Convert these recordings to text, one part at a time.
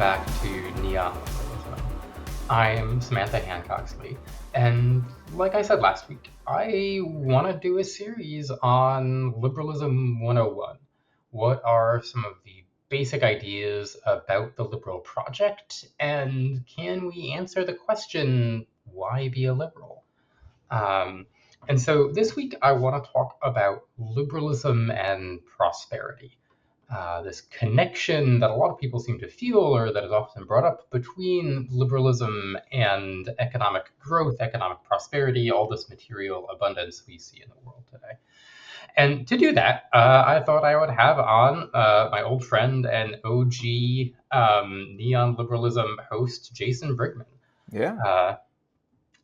back to Neon Liberalism. I'm Samantha Hancocksley, and like I said last week, I want to do a series on Liberalism 101. What are some of the basic ideas about the liberal project, and can we answer the question, why be a liberal? Um, and so this week, I want to talk about liberalism and prosperity. This connection that a lot of people seem to feel, or that is often brought up, between liberalism and economic growth, economic prosperity, all this material abundance we see in the world today. And to do that, I thought I would have on my old friend and OG neon liberalism host, Jason Briggeman. Yeah, Uh,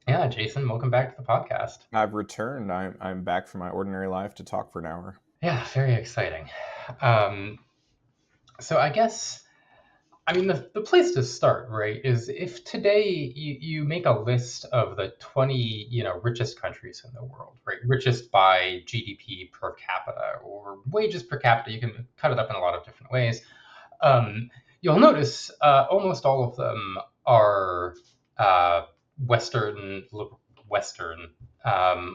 yeah, Jason, welcome back to the podcast. I've returned. I'm back from my ordinary life to talk for an hour. Yeah, very exciting. Um, so I guess, I mean, the place to start, right, is if today you make a list of the 20, richest countries in the world, right? Richest by GDP per capita or wages per capita, you can cut it up in a lot of different ways. You'll notice almost all of them are uh, Western, Western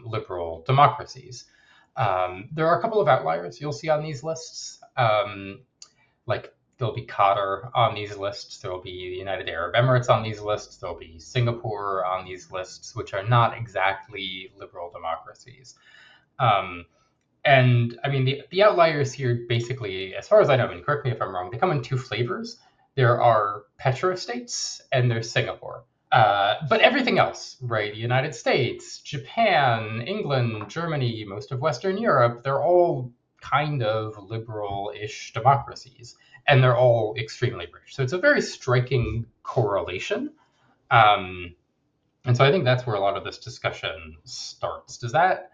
liberal democracies. There are a couple of outliers you'll see on these lists. Like there'll be Qatar on these lists, there'll be the United Arab Emirates on these lists, there'll be Singapore on these lists, which are not exactly liberal democracies. Um, and I mean, the outliers here, basically, as far as I know, and correct me if I'm wrong, they come in two flavors. There are petrostates and there's Singapore. But everything else, right? The United States, Japan, England, Germany, most of Western Europe, they're all kind of liberal-ish democracies, and they're all extremely rich. So it's a very striking correlation. Um, and so I think that's where a lot of this discussion starts. Does that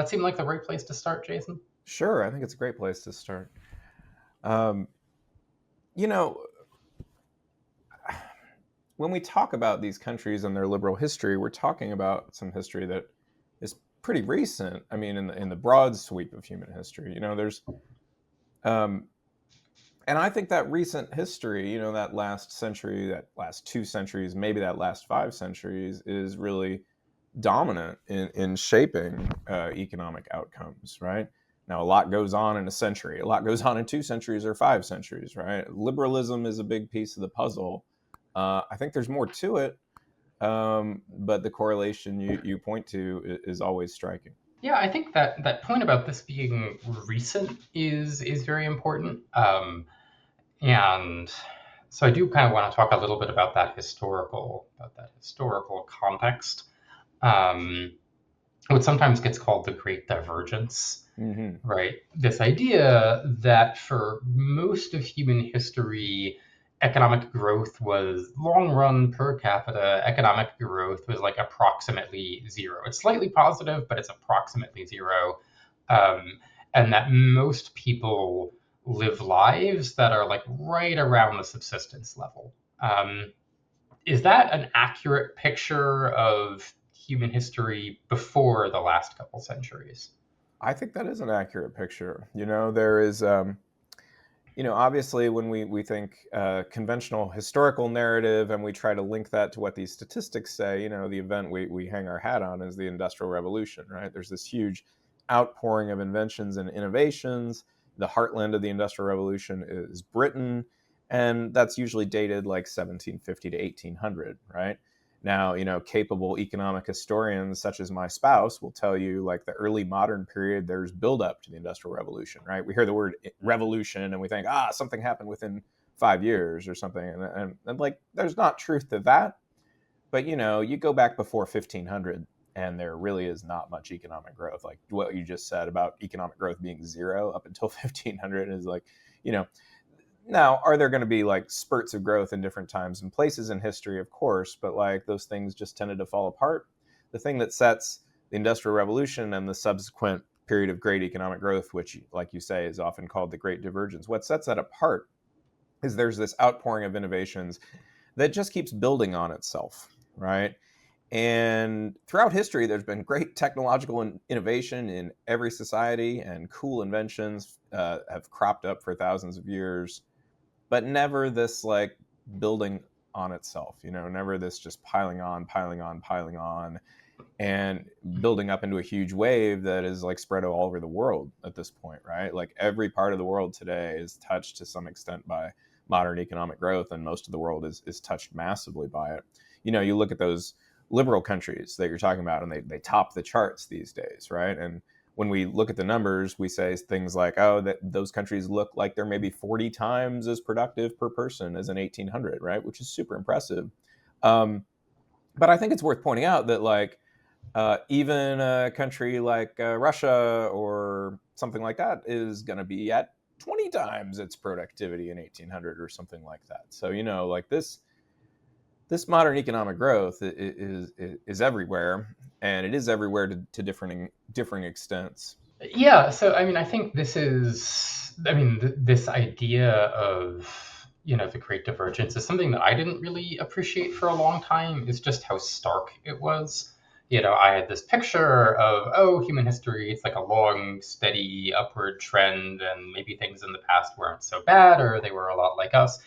seem like the right place to start, Jason? Sure, I think it's a great place to start. Um, you know, when we talk about these countries and their liberal history, we're talking about some history that is pretty recent. I mean, in the broad sweep of human history, there's, and I think that recent history, that last century, that last 2 centuries, maybe that last 5 centuries, is really dominant in shaping economic outcomes, right? Now, a lot goes on in a century. A lot goes on in 2 centuries or 5 centuries, right? Liberalism is a big piece of the puzzle. I think there's more to it, but the correlation you point to is always striking. Yeah, I think that point about this being recent is very important. And so I do kind of want to talk a little bit about that historical context. Um, what sometimes gets called the Great Divergence, Mm-hmm. right? This idea that for most of human history, economic growth was long run per capita, economic growth was like approximately zero. It's slightly positive, but it's approximately zero. Um, and that most people live lives that are like right around the subsistence level. Is that an accurate picture of human history before the last couple centuries? I think that is an accurate picture. There is, obviously when we think conventional historical narrative and we try to link that to what these statistics say, the event we hang our hat on is the Industrial Revolution, right? There's this huge outpouring of inventions and innovations. The heartland of the Industrial Revolution is Britain, and that's usually dated like 1750 to 1800, right? Now, capable economic historians such as my spouse will tell you, like, the early modern period, there's buildup to the Industrial Revolution, right? We hear the word revolution and we think, something happened within 5 years or something. And like, there's not truth to that. But, you go back before 1500 and there really is not much economic growth. Like what you just said about economic growth being zero up until 1500 is like, now, are there going to be like spurts of growth in different times and places in history? Of course, but like those things just tended to fall apart. The thing that sets the Industrial Revolution and the subsequent period of great economic growth, which, like you say, is often called the Great Divergence, what sets that apart is there's this outpouring of innovations that just keeps building on itself, right? And throughout history, there's been great technological innovation in every society, and cool inventions have cropped up for thousands of years, but never this like building on itself, never this just piling on, and building up into a huge wave that is like spread all over the world at this point, right? Like every part of the world today is touched to some extent by modern economic growth, and most of the world is touched massively by it. You look at those liberal countries that you're talking about, and they top the charts these days, right? And when we look at the numbers, we say things like, oh, that those countries look like they're maybe 40 times as productive per person as in 1800, right? Which is super impressive. But I think it's worth pointing out that even a country like Russia or something like that is going to be at 20 times its productivity in 1800 or something like that. So, like this modern economic growth is everywhere, and it is everywhere to differing extents. Yeah, so I mean, I think this idea of, the great divergence is something that I didn't really appreciate for a long time, is just how stark it was. I had this picture of, oh, human history, it's like a long, steady upward trend, and maybe things in the past weren't so bad, or they were a lot like us.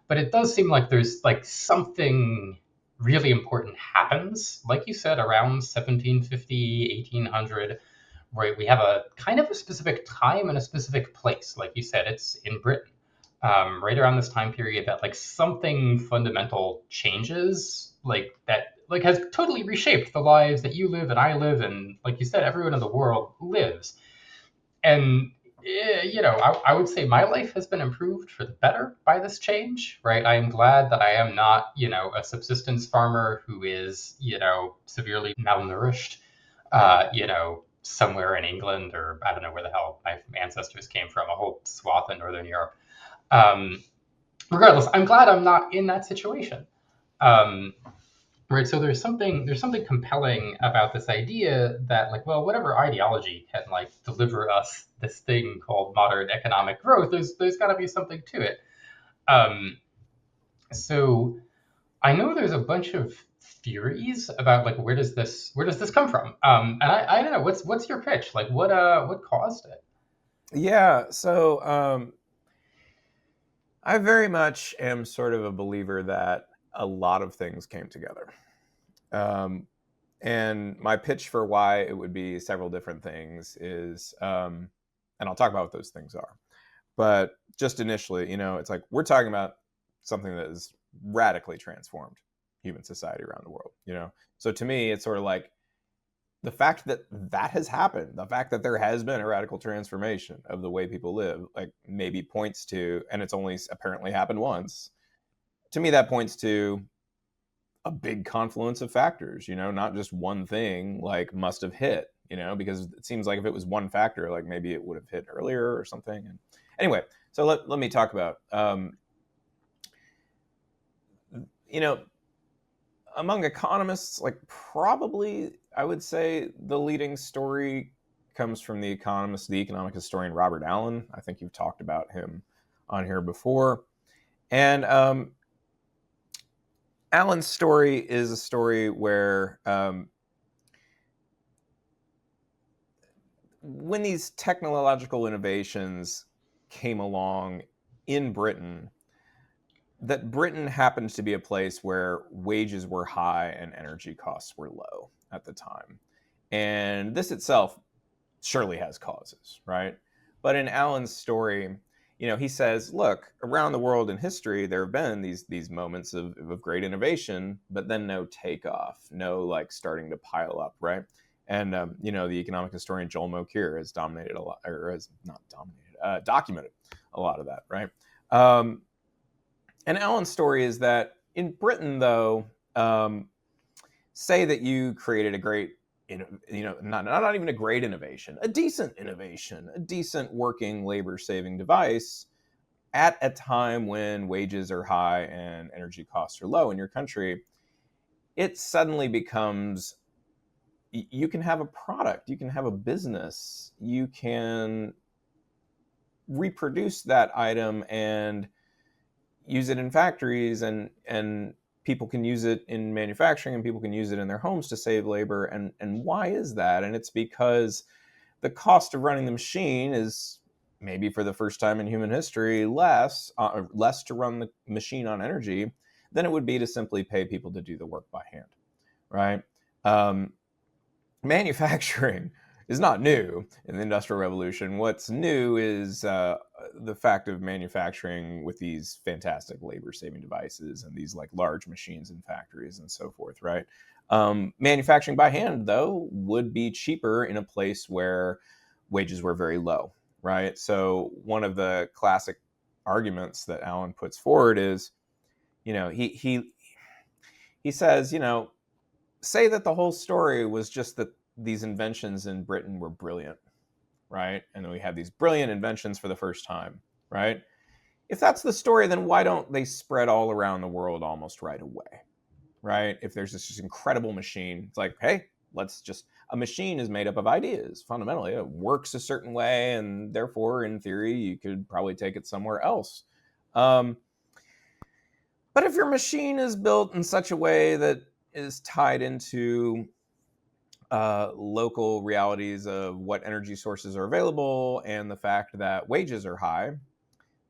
But it does seem like there's like something really important happens, like you said, around 1750, 1800, right? We have a kind of a specific time and a specific place. Like you said, it's in Britain, right around this time period, that like something fundamental changes, like that, like has totally reshaped the lives that you live and I live, and like you said, everyone in the world lives. And I would say my life has been improved for the better by this change, right? I am glad that I am not, a subsistence farmer who is, severely malnourished, somewhere in England, or I don't know where the hell my ancestors came from, a whole swath in Northern Europe. Um, Regardless, I'm glad I'm not in that situation. Um, right, so there's something compelling about this idea that, like, well, whatever ideology can like deliver us this thing called modern economic growth, there's got to be something to it. Um, so I know there's a bunch of theories about like where does this come from, and I don't know, what's your pitch, like what caused it? Yeah, so I very much am sort of a believer that a lot of things came together. Um, and my pitch for why it would be several different things is, and I'll talk about what those things are. But just initially, it's like we're talking about something that has radically transformed human society around the world. So to me, it's sort of like the fact that that has happened, the fact that there has been a radical transformation of the way people live, like maybe points to, and it's only apparently happened once. To me, that points to a big confluence of factors, not just one thing like must have hit, because it seems like if it was one factor, like maybe it would have hit earlier or something. And anyway, so let me talk about, you know, among economists, like probably I would say the leading story comes from the economic historian Robert Allen. I think you've talked about him on here before. And Allen's story is a story where when these technological innovations came along in Britain, that Britain happened to be a place where wages were high and energy costs were low at the time. And this itself surely has causes, right? But in Allen's story, he says, look, around the world in history, there have been these moments of great innovation, but then no takeoff, no like starting to pile up, right? And the economic historian Joel Mokyr has dominated a lot, or has not dominated, documented a lot of that, right? And Allen's story is that in Britain, though, say that you created a great, not even a great innovation, a decent working labor-saving device at a time when wages are high and energy costs are low in your country, it suddenly becomes, you can have a product, you can have a business, you can reproduce that item and use it in factories, and people can use it in manufacturing, and people can use it in their homes to save labor. And why is that? And it's because the cost of running the machine is maybe for the first time in human history, less to run the machine on energy than it would be to simply pay people to do the work by hand, right? Um, Manufacturing is not new in the Industrial Revolution. What's new is the fact of manufacturing with these fantastic labor-saving devices and these like large machines in factories and so forth, right? Manufacturing by hand, though, would be cheaper in a place where wages were very low, right? So one of the classic arguments that Alan puts forward is, he says, say that the whole story was just that these inventions in Britain were brilliant, right? And then we had these brilliant inventions for the first time, right? If that's the story, then why don't they spread all around the world almost right away, right? If there's this just incredible machine, it's like, hey, a machine is made up of ideas. Fundamentally, it works a certain way, and therefore, in theory, you could probably take it somewhere else. But if your machine is built in such a way that is tied into local realities of what energy sources are available and the fact that wages are high,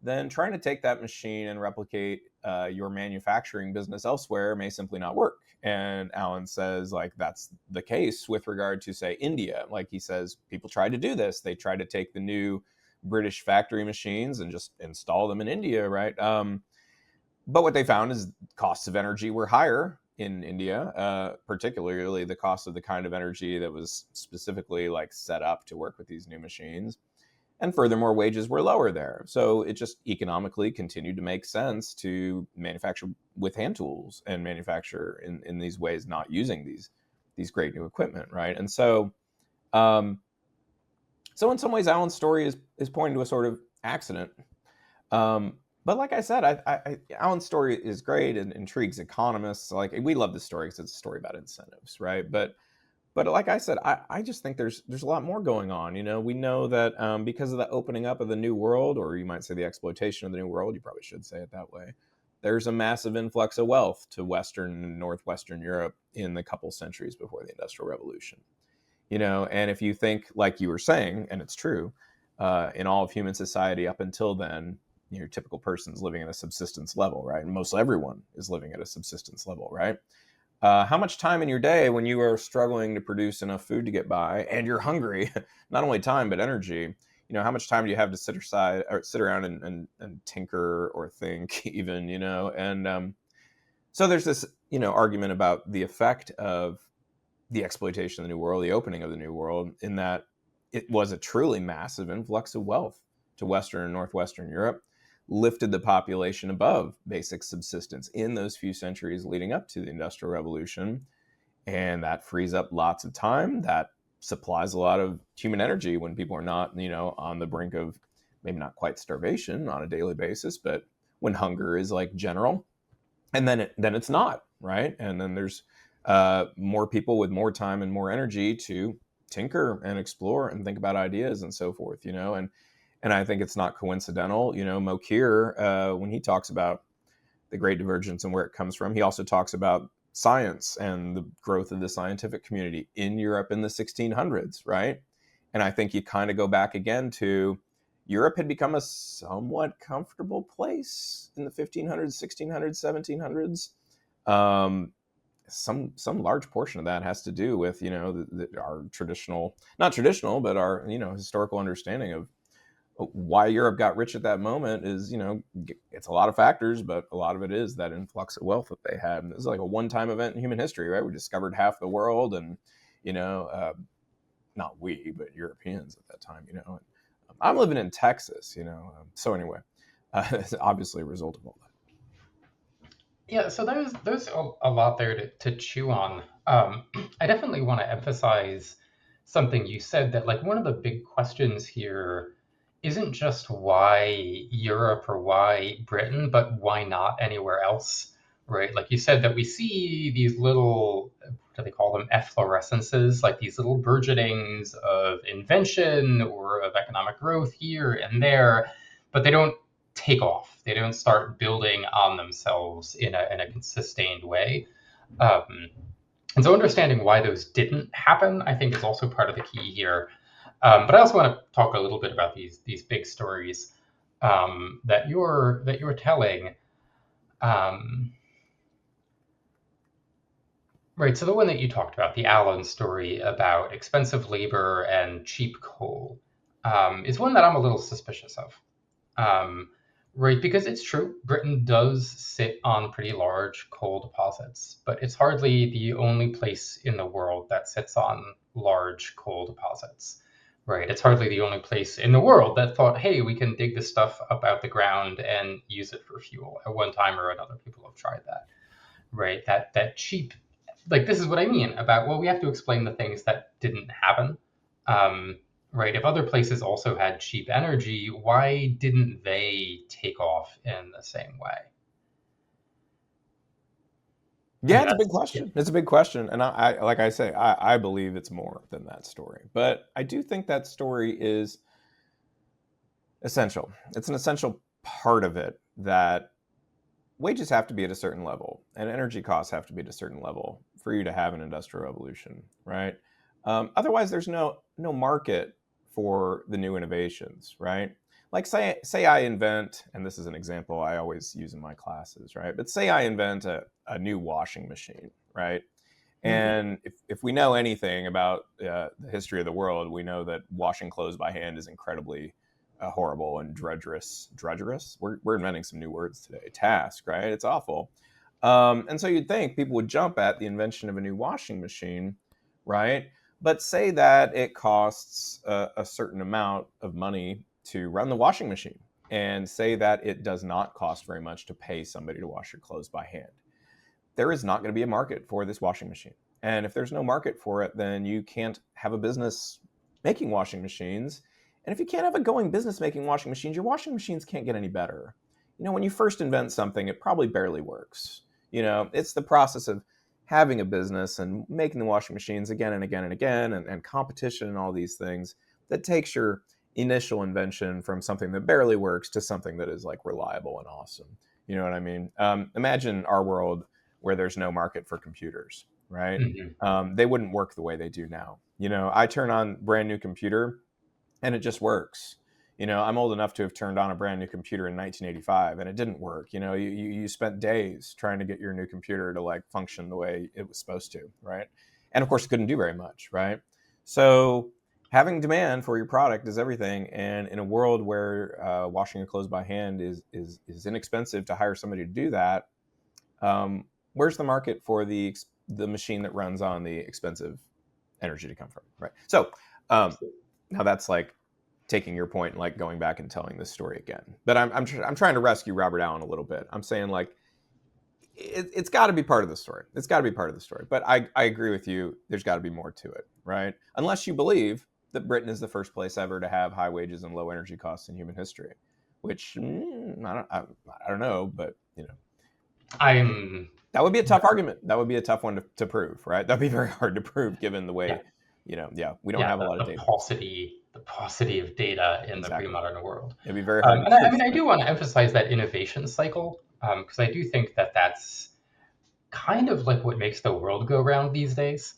then trying to take that machine and replicate your manufacturing business elsewhere may simply not work. And Alan says, like, that's the case with regard to, say, India. Like, he says, people tried to do this. They tried to take the new British factory machines and just install them in India, right? But what they found is costs of energy were higher in India, particularly the cost of the kind of energy that was specifically like set up to work with these new machines. And furthermore, wages were lower there. So it just economically continued to make sense to manufacture with hand tools and manufacture in these ways, not using these great new equipment, right? And so in some ways, Alan's story is pointing to a sort of accident. But like I said, Alan's story is great and intrigues economists. Like, we love this story because it's a story about incentives, right? But like I said, I just think there's a lot more going on. We know that because of the opening up of the New World, or you might say the exploitation of the New World, you probably should say it that way, there's a massive influx of wealth to Western and Northwestern Europe in the couple centuries before the Industrial Revolution. And if you think, like you were saying, and it's true, in all of human society up until then, your typical person's living at a subsistence level, right? And most everyone is living at a subsistence level, right? How much time in your day, when you are struggling to produce enough food to get by and you're hungry, not only time but energy, how much time do you have to sit around and tinker or think even, and so there's this argument about the effect of the exploitation of the New World, the opening of the New World, in that it was a truly massive influx of wealth to Western and Northwestern Europe, lifted the population above basic subsistence in those few centuries leading up to the Industrial Revolution. And that frees up lots of time. That supplies a lot of human energy when people are not, on the brink of maybe not quite starvation on a daily basis, but when hunger is like general. And then it's not, right? And then there's more people with more time and more energy to tinker and explore and think about ideas and so forth, and I think it's not coincidental. Mokir, when he talks about the Great Divergence and where it comes from, he also talks about science and the growth of the scientific community in Europe in the 1600s, right? And I think you kind of go back again to Europe had become a somewhat comfortable place in the 1500s, 1600s, 1700s. Some large portion of that has to do with, our not traditional, but our, historical understanding of why Europe got rich at that moment is, it's a lot of factors, but a lot of it is that influx of wealth that they had. And this is like a one-time event in human history, right? We discovered half the world, and not we, but Europeans at that time. I'm living in Texas, so anyway, it's obviously a result of all that. Yeah, so there's a lot there to chew on. I definitely want to emphasize something you said, that like one of the big questions here isn't just why Europe or why Britain, but why not anywhere else, right? Like you said, that we see these little, what do they call them, efflorescences, like these little burgeonings of invention or of economic growth here and there, but they don't take off. They don't start building on themselves in a sustained way. And so understanding why those didn't happen, I think, is also part of the key here. But I also want to talk a little bit about these big stories that you're telling. Um, right. So the one that you talked about, the Allen story about expensive labor and cheap coal, is one that I'm a little suspicious of. Um, right, because it's true, Britain does sit on pretty large coal deposits, but it's hardly the only place in the world that sits on large coal deposits. Right, it's hardly the only place in the world that thought, hey, we can dig this stuff up out the ground and use it for fuel. At one time or another, people have tried that. Right, that cheap, like this is what I mean about, well, we have to explain the things that didn't happen. Um, right, if other places also had cheap energy, why didn't they take off in the same way? I Yeah, mean, it's a big that's yeah. question. It's a big question, and I like I say, I believe it's more than that story. But I do think that story is essential. It's an essential part of it that wages have to be at a certain level, and energy costs have to be at a certain level for you to have an industrial revolution, right? Otherwise, there's no market for the new innovations, right? Like say I invent, and this is an example I always use in my classes, right? But say I invent a new washing machine, right? Mhm. And if we know anything about the history of the world, we know that washing clothes by hand is incredibly horrible and drudgerous. Drudgerous? We're inventing some new words today. Task, right? It's awful. And so you'd think people would jump at the invention of a new washing machine, right? But say that it costs a certain amount of money to run the washing machine, and say that it does not cost very much to pay somebody to wash your clothes by hand. There is not going to be a market for this washing machine. And if there's no market for it, then you can't have a business making washing machines. And if you can't have a going business making washing machines, your washing machines can't get any better. When you first invent something, it probably barely works. It's the process of having a business and making the washing machines again and again and again, and competition and all these things that takes your initial invention from something that barely works to something that is like reliable and awesome. You know what I mean? Imagine our world where there's no market for computers, right? Mhm. They wouldn't work the way they do now. I turn on brand new computer and it just works. I'm old enough to have turned on a brand new computer in 1985 and it didn't work. You spent days trying to get your new computer to like function the way it was supposed to, right? And of course, it couldn't do very much, right? So having demand for your product is everything. And in a world where washing your clothes by hand is inexpensive to hire somebody to do that, where's the market for the machine that runs on the expensive energy to come from, right? So um, now that's like taking your point and like going back and telling this story again. But I'm trying to rescue Robert Allen a little bit. I'm saying like it's got to be part of the story. It's got to be part of the story. But I agree with you. There's got to be more to it, right? Unless you believe that Britain is the first place ever to have high wages and low energy costs in human history, which I don't know, but I'm that would be a tough argument. That would be a tough one to prove, right? That'd be very hard to prove given the yeah, way, yeah, we don't yeah, have a lot of the data. paucity of data in the Exactly. pre-modern world. It'd be very hard to And I prove mean, I that. do want to emphasize that innovation cycle, because I do think that that's kind of like what makes the world go round these days.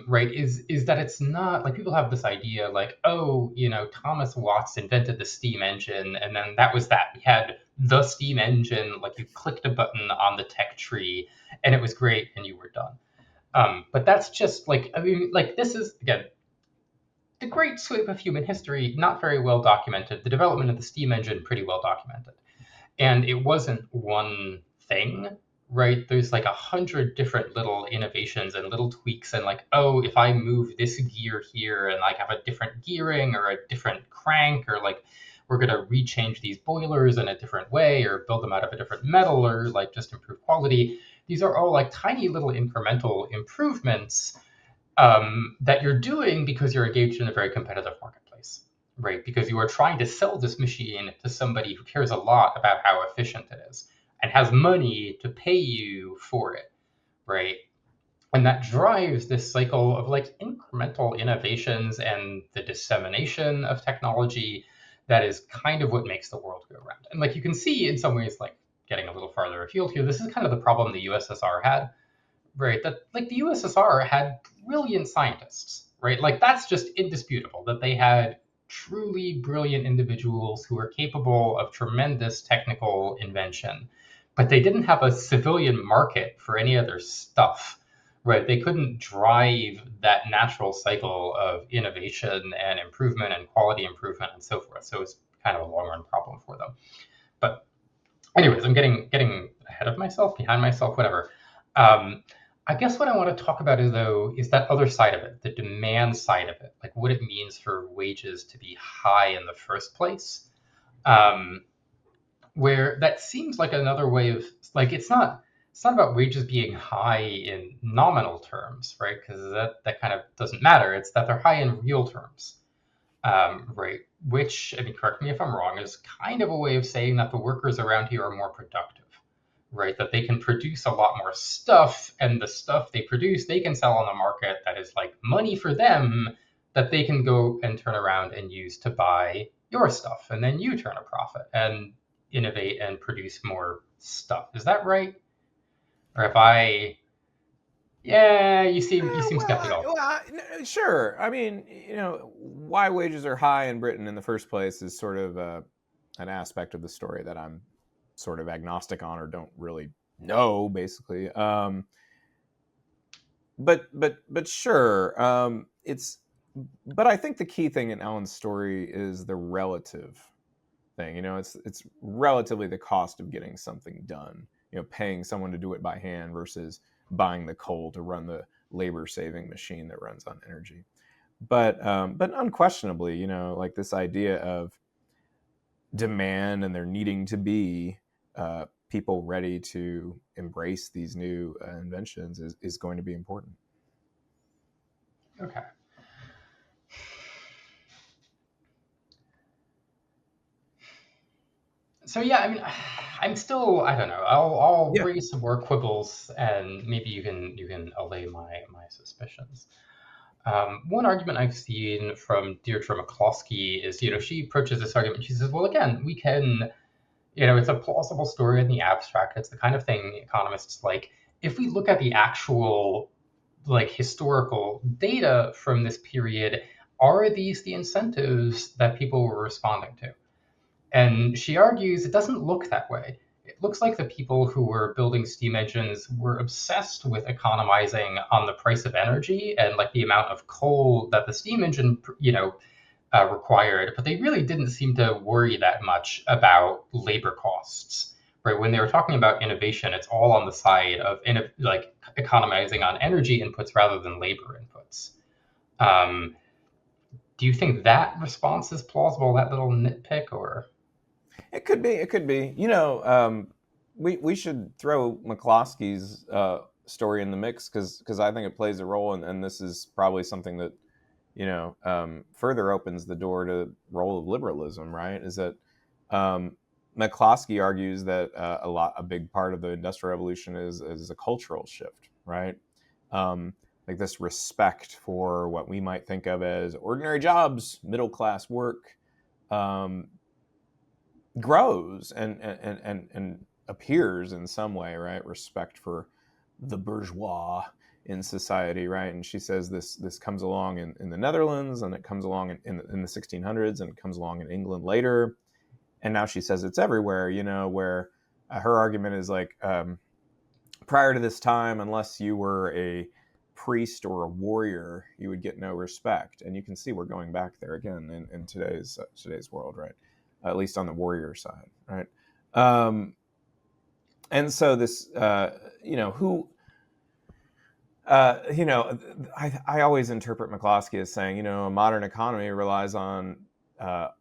Right, is that it's not like people have this idea like, oh, Thomas Watts invented the steam engine, and then that was that. We had the steam engine, like you clicked a button on the tech tree, and it was great, and you were done. But that's just like, I mean, like this is again the great sweep of human history, not very well documented. The development of the steam engine, pretty well documented, and it wasn't one thing, right? There's like 100 different little innovations and little tweaks, and like, oh, if I move this gear here and like have a different gearing or a different crank, or like we're gonna rechange these boilers in a different way or build them out of a different metal or like just improve quality. These are all like tiny little incremental improvements that you're doing because you're engaged in a very competitive marketplace, right? Because you are trying to sell this machine to somebody who cares a lot about how efficient it is and has money to pay you for it, right? And that drives this cycle of like incremental innovations and the dissemination of technology that is kind of what makes the world go round. And like you can see in some ways, like getting a little farther afield here, this is kind of the problem the USSR had, right? That like the USSR had brilliant scientists, right? Like that's just indisputable that they had truly brilliant individuals who were capable of tremendous technical invention, but they didn't have a civilian market for any of their stuff, right? They couldn't drive that natural cycle of innovation and improvement and quality improvement and so forth. So it's kind of a long run problem for them. But anyways, I'm getting ahead of myself, behind myself, whatever. Um, I guess what I want to talk about is though is that other side of it, the demand side of it, like what it means for wages to be high in the first place. Um, where that seems like another way of like it's not about wages being high in nominal terms, right? Because that kind of doesn't matter. It's that they're high in real terms, right? Which, I mean, correct me if I'm wrong, is kind of a way of saying that the workers around here are more productive, right? That they can produce a lot more stuff, and the stuff they produce, they can sell on the market that is like money for them that they can go and turn around and use to buy your stuff. And then you turn a profit and innovate and produce more stuff. Is that right? Or if I, yeah, you seem skeptical. Sure. I mean, why wages are high in Britain in the first place is sort of an aspect of the story that I'm sort of agnostic on or don't really know, basically. But sure. But I think the key thing in Ellen's story is the relative thing. It's relatively the cost of getting something done. Paying someone to do it by hand versus buying the coal to run the labor-saving machine that runs on energy. But unquestionably, like this idea of demand and there needing to be people ready to embrace these new inventions is going to be important. Okay. So yeah, I mean, I'm still, I don't know. I'll Yeah. raise some more quibbles, and maybe you can allay my suspicions. One argument I've seen from Deirdre McCloskey is, she approaches this argument. She says, well, again, we can, it's a plausible story in the abstract. It's the kind of thing economists like. If we look at the actual, like, historical data from this period, are these the incentives that people were responding to? And she argues it doesn't look that way. It looks like the people who were building steam engines were obsessed with economizing on the price of energy and like the amount of coal that the steam engine, required, but they really didn't seem to worry that much about labor costs. Right? When they were talking about innovation, it's all on the side of like economizing on energy inputs rather than labor inputs. Um, do you think that response is plausible? That little nitpick, or It could be. It could be. We should throw McCloskey's story in the mix because I think it plays a role, and this is probably something that further opens the door to the role of liberalism. Right? Is that McCloskey argues that a big part of the Industrial Revolution is a cultural shift. Right? Like this respect for what we might think of as ordinary jobs, middle class work. Grows and appears in some way, right? Respect for the bourgeois in society, right? And she says this comes along in the Netherlands, and it comes along in the 1600s, and it comes along in England later, and now she says it's everywhere. Where her argument is like, prior to this time, unless you were a priest or a warrior, you would get no respect, and you can see we're going back there again in today's world, right? At least on the warrior side, right? And so this, who, I always interpret McCloskey as saying, a modern economy relies on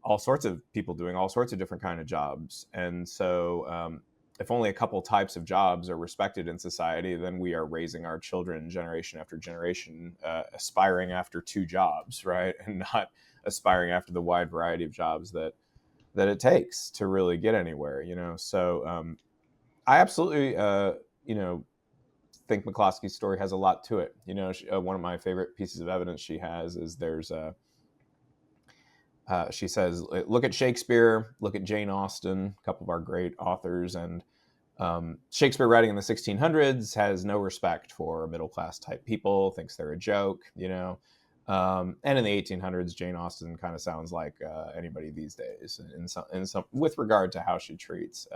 all sorts of people doing all sorts of different kind of jobs, and so if only a couple types of jobs are respected in society, then we are raising our children generation after generation, aspiring after two jobs, right, and not aspiring after the wide variety of jobs that it takes to really get anywhere, So I absolutely, think McCloskey's story has a lot to it. One of my favorite pieces of evidence she has is she says, look at Shakespeare, look at Jane Austen, a couple of our great authors, and Shakespeare writing in the 1600s has no respect for middle class type people, thinks they're a joke, And in the 1800s, Jane Austen kind of sounds like anybody these days, in some with regard to how she treats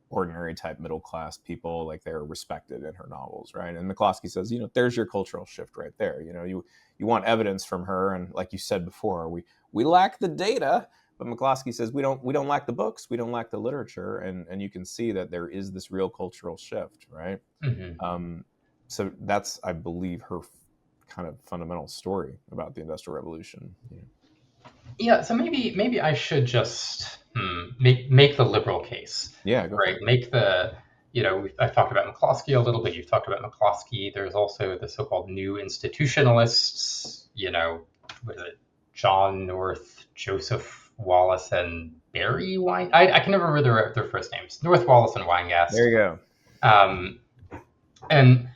ordinary type middle class people, like they're respected in her novels, right? And McCloskey says, there's your cultural shift right there. You want evidence from her, and like you said before, we lack the data, but McCloskey says we don't lack the books, we don't lack the literature, and you can see that there is this real cultural shift, right? Hmm. So that's, I believe, her kind of fundamental story about the Industrial Revolution. Yeah, so maybe I should just make the liberal case, Yeah, go right? for it. Make the I've talked about McCloskey a little bit. You've talked about McCloskey. There's also the so-called new institutionalists. What is it? John North, Joseph Wallace, and Barry Wine. I can never remember their first names. North Wallace and There Weingast. you go. Um, and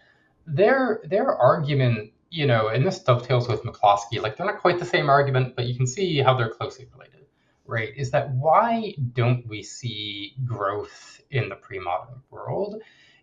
their argument, and this dovetails with McCloskey, like they're not quite the same argument, but you can see how they're closely related, right? Is that why don't we see growth in the pre-modern world?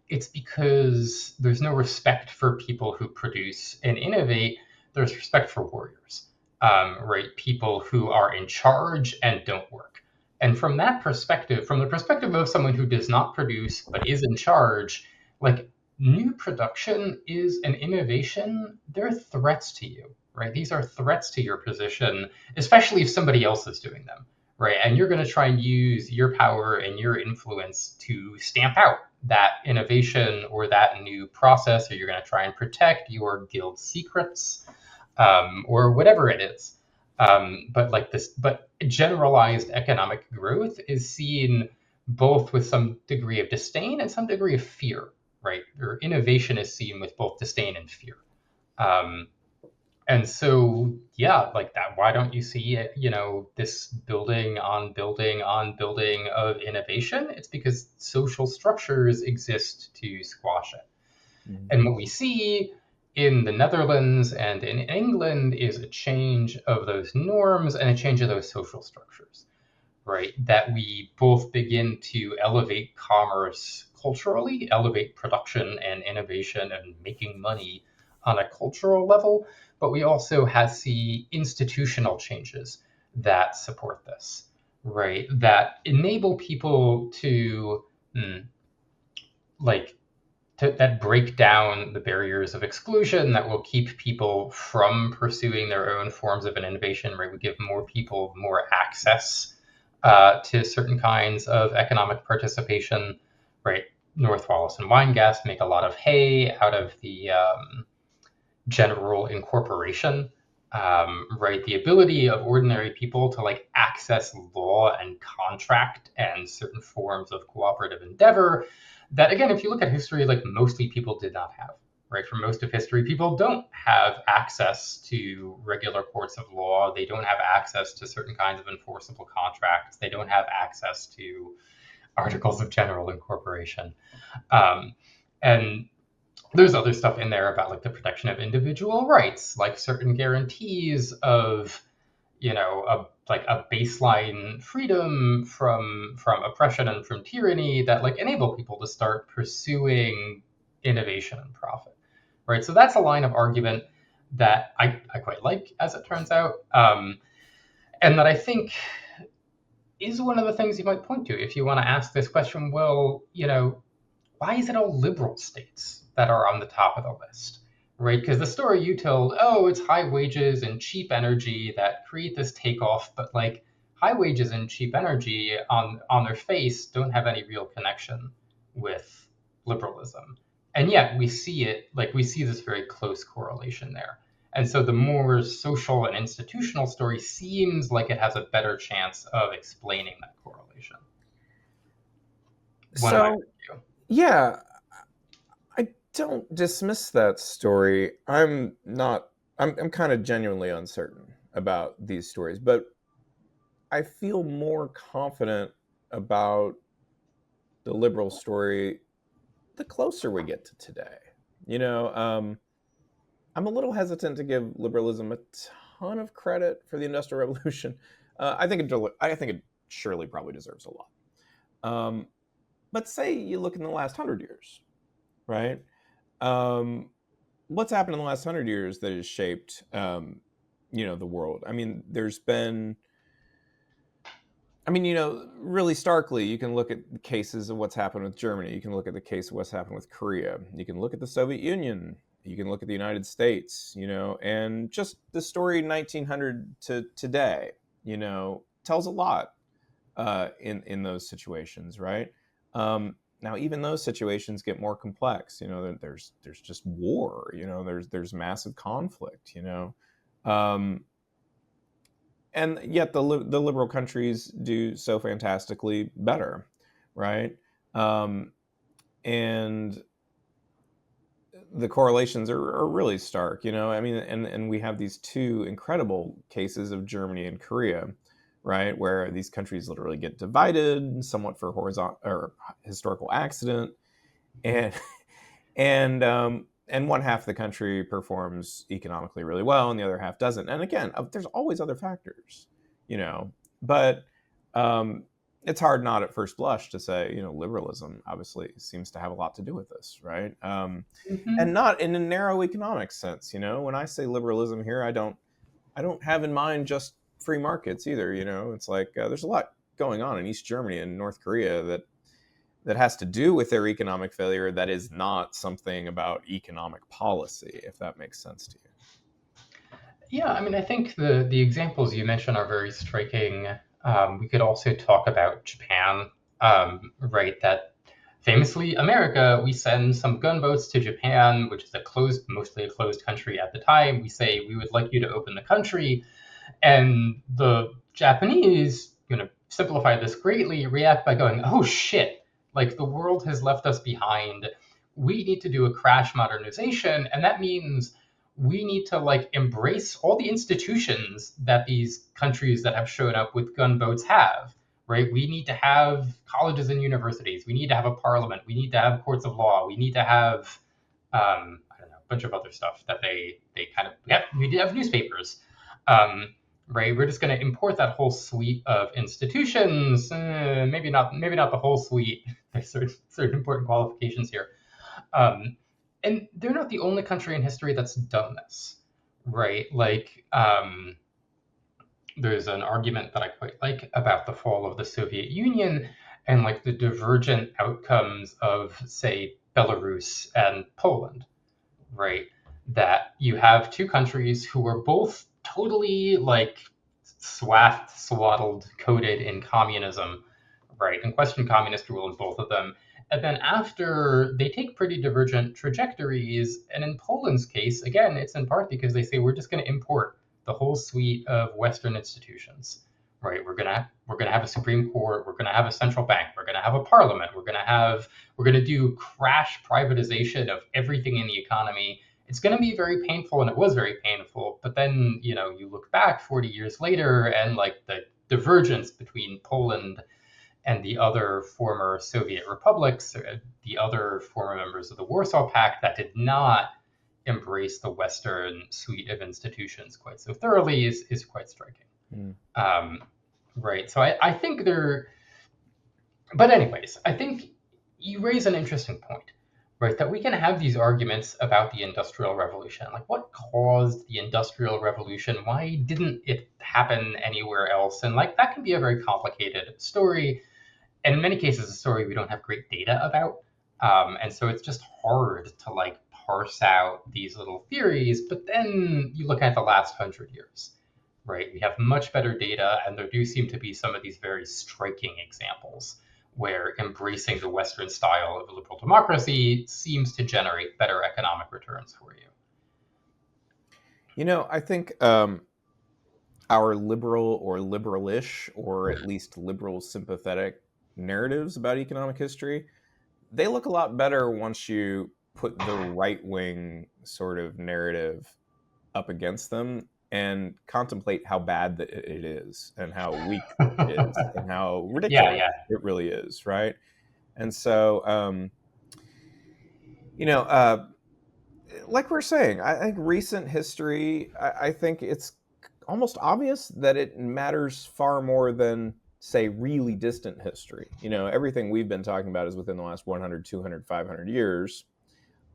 It's because there's no respect for people who produce and innovate. There's respect for warriors, right? People who are in charge and don't work. And from that perspective, from the perspective of someone who does not produce but is in charge, like new production is an innovation. They're threats to you, right? These are threats to your position, especially if somebody else is doing them, right? And you're going to try and use your power and your influence to stamp out that innovation or that new process, or you're going to try and protect your guild secrets, or whatever it is. But generalized economic growth is seen both with some degree of disdain and some degree of fear, right? Or innovation is seen with both disdain and fear. Um, and so, yeah, like that. Why don't you see it? This building on building on building of innovation? It's because social structures exist to squash it. Mhm. And what we see in the Netherlands and in England is a change of those norms and a change of those social structures, right? That we both begin to elevate commerce culturally, elevate production and innovation and making money on a cultural level, but we also see institutional changes that support this, right? That enable people to mm, like that break down the barriers of exclusion that will keep people from pursuing their own forms of an innovation, right? We give more people more access to certain kinds of economic participation, right? North Wallace and Weingast make a lot of hay out of the general incorporation, right? The ability of ordinary people to access law and contract and certain forms of cooperative endeavor that, again, if you look at history, mostly people did not have, right? For most of history, people don't have access to regular courts of law. They don't have access to certain kinds of enforceable contracts. They don't have access to articles of general incorporation. Um, and there's other stuff in there about the protection of individual rights, like certain guarantees of a baseline freedom from oppression and from tyranny that enable people to start pursuing innovation and profit, right? So that's a line of argument that I quite like, as it turns out, and that I think is one of the things you might point to if you want to ask this question. Well, why is it all liberal states that are on the top of the list, right? Because the story you told, oh, it's high wages and cheap energy that create this takeoff, but high wages and cheap energy on their face don't have any real connection with liberalism, and yet we see it, we see this very close correlation there. And so the more social and institutional story seems like it has a better chance of explaining that correlation. One might So, argue. yeah, I don't dismiss that story. I'm not. I'm kind of genuinely uncertain about these stories, but I feel more confident about the liberal story the closer we get to today. You know, I'm a little hesitant to give liberalism a ton of credit for the Industrial Revolution. I think it surely probably deserves a lot. Um, but say you look in the last 100 years, right? Um, what's happened in the last 100 years that has shaped, the world. I mean, there's been, really starkly, you can look at the cases of what's happened with Germany. You can look at the case of what's happened with Korea. You can look at the Soviet Union. You can look at the United States, and just the story 1900 to today, tells a lot in those situations, right? Now, even those situations get more complex. There's just war. There's massive conflict. Um, and yet the liberal countries do so fantastically better, right? Um, and the correlations are really stark, I mean, and we have these two incredible cases of Germany and Korea, right, where these countries literally get divided somewhat for horizontal or historical accident, and and one half of the country performs economically really well and the other half doesn't. And again, there's always other factors, but um, it's hard not at first blush to say, liberalism obviously seems to have a lot to do with this, right? And Hmm. not in a narrow economic sense. When I say liberalism here, I don't have in mind just free markets either. It's like there's a lot going on in East Germany and North Korea that has to do with their economic failure that is not something about economic policy, if that makes sense to you. Yeah, I mean, I think the examples you mentioned are very striking. We could also talk about Japan, right? That famously, America, we send some gunboats to Japan, which is mostly a closed country at the time. We say we would like you to open the country, and the Japanese, simplify this greatly, react by going, "Oh shit! Like the world has left us behind. We need to do a crash modernization, and that means." We need to like embrace all the institutions that these countries that have shown up with gunboats have, right? We need to have colleges and universities. We need to have a parliament. We need to have courts of law. We need to have I don't know, a bunch of other stuff that they kind of we need to have newspapers. Right? We're just going to import that whole suite of institutions. Maybe not the whole suite. There's certain important qualifications here. Um, and they're not the only country in history that's done this, right? Like, there's an argument that I quite like about the fall of the Soviet Union and like the divergent outcomes of, say, Belarus and Poland, right? That you have two countries who are both totally like swaddled, coated in communism, right? And question communist rule in both of them. And then after they take pretty divergent trajectories, and in Poland's case, again, it's in part because they say we're just going to import the whole suite of Western institutions, right? We're gonna have a Supreme Court, we're gonna have a central bank, we're gonna have a parliament, we're gonna do crash privatization of everything in the economy. It's going to be very painful, and it was very painful. But then, you look back 40 years later, and like the divergence between Poland and the other former Soviet republics, the other former members of the Warsaw Pact that did not embrace the Western suite of institutions quite so thoroughly is quite striking. Mm. Um, right. So I think there, but anyways, I think you raise an interesting point, right? That we can have these arguments about the Industrial Revolution. Like, what caused the Industrial Revolution? Why didn't it happen anywhere else? And, like, that can be a very complicated story. And in many cases, a story we don't have great data about. And so it's just hard to, like, parse out these little theories. But then you look at the last 100 years, right? We have much better data, and there do seem to be some of these very striking examples where embracing the Western style of a liberal democracy seems to generate better economic returns for you. I think our liberal or liberalish, or at least liberal sympathetic narratives about economic history, they look a lot better once you put the right wing sort of narrative up against them and contemplate how bad it is and how weak it is and how Yeah, ridiculous yeah. it really is, right? And so, you know, uh, like we're saying, I think recent history, I think it's almost obvious that it matters far more than, say, really distant history. Everything we've been talking about is within the last 100, 200, 500 years.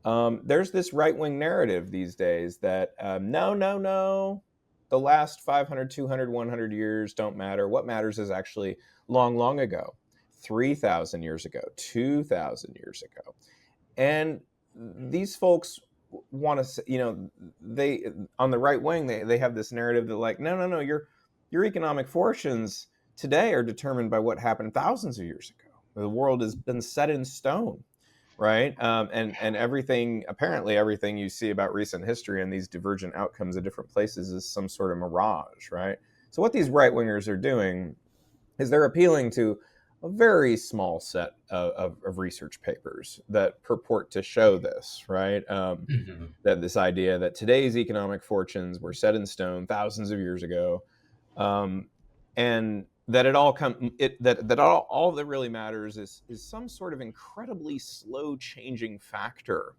There's this right-wing narrative these days that no, no, no, the last 500, 200, 100 years don't matter. What matters is actually long, long ago, 3,000 years ago, 2,000 years ago. And these folks want to, they on the right wing, they have this narrative that like, no, no, no, your economic fortunes today are determined by what happened thousands of years ago. The world has been set in stone, right? And everything, apparently everything you see about recent history and these divergent outcomes at different places is some sort of mirage, right? So what these right wingers are doing is they're appealing to a very small set of research papers that purport to show this, right? Mhm. That this idea that today's economic fortunes were set in stone thousands of years ago, and that all that really matters is some sort of incredibly slow changing factor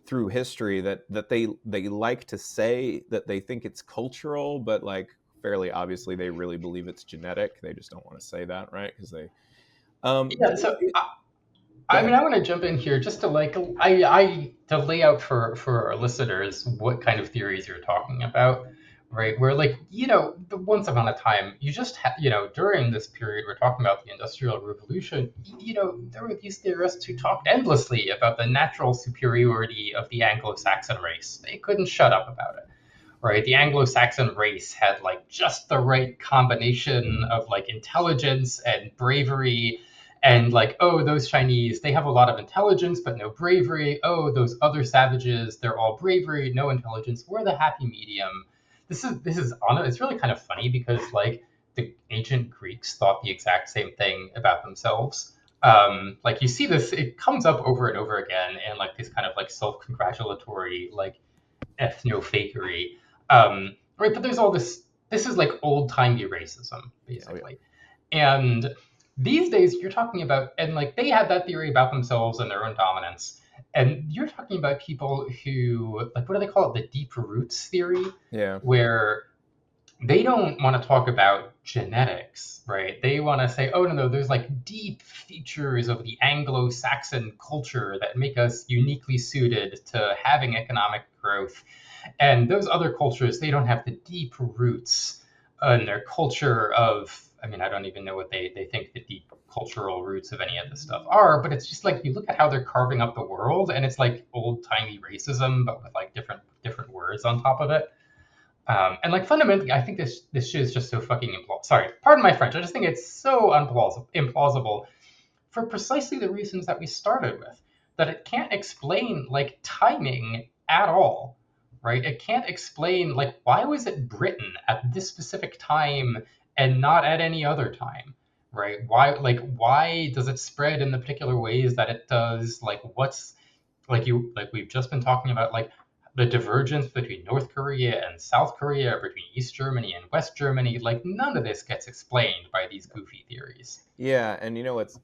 through history that they like to say that they think it's cultural, but like fairly obviously they really believe it's genetic. They just don't want to say that, right? Because they Yeah, so go I mean, ahead. I want to jump in here just to like I to lay out for our listeners what kind of theories you're talking about, right? Where like the once upon a time, you just during this period we're talking about the Industrial Revolution, there were these theorists who talked endlessly about the natural superiority of the Anglo-Saxon race. They couldn't shut up about it, right? The Anglo-Saxon race had like just the right combination of like intelligence and bravery. And like, oh, those Chinese, they have a lot of intelligence but no bravery. Oh, those other savages, they're all bravery, no intelligence. We're the happy medium. This is on it's really kind of funny because like the ancient Greeks thought the exact same thing about themselves. Like you see this, it comes up over and over again, and like these kind of like self-congratulatory like ethno-fakery. Right, but there's all this. This is like old-timey racism, Oh yeah. basically. And these days, you're talking about, and like they had that theory about themselves and their own dominance. And you're talking about people who, like, what do they call it? The deep roots theory, Yeah. where they don't want to talk about genetics, right? They want to say, oh, no, no, there's like deep features of the Anglo Saxon culture that make us uniquely suited to having economic growth. And those other cultures, they don't have the deep roots in their culture of, I mean, I don't even know what they think the deep cultural roots of any of this stuff are, but it's just like you look at how they're carving up the world and it's like old timey racism, but with like different words on top of it. And like fundamentally, I think this shit is just so fucking implausible. Sorry, pardon my French. I just think it's so implausible for precisely the reasons that we started with. That it can't explain like timing at all, right? It can't explain like why was it Britain at this specific time and not at any other time, right? Why does it spread in the particular ways that it does? Like what's like we've just been talking about like the divergence between North Korea and South Korea, between East Germany and West Germany. Like none of this gets explained by these goofy theories. Yeah, and you know what's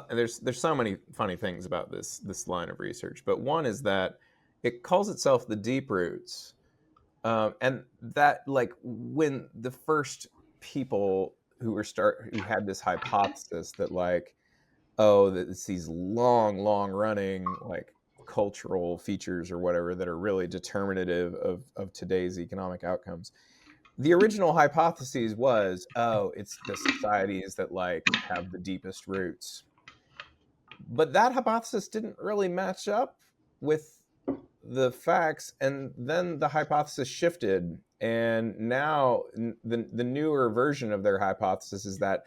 there's so many funny things about this line of research, but one is that it calls itself the deep roots, and that like when the first people who had this hypothesis that like, oh, that it's these long running like cultural features or whatever that are really determinative of today's economic outcomes. The original hypothesis was, oh, it's the societies that like have the deepest roots. But that hypothesis didn't really match up with the facts, and then the hypothesis shifted, and now the newer version of their hypothesis is that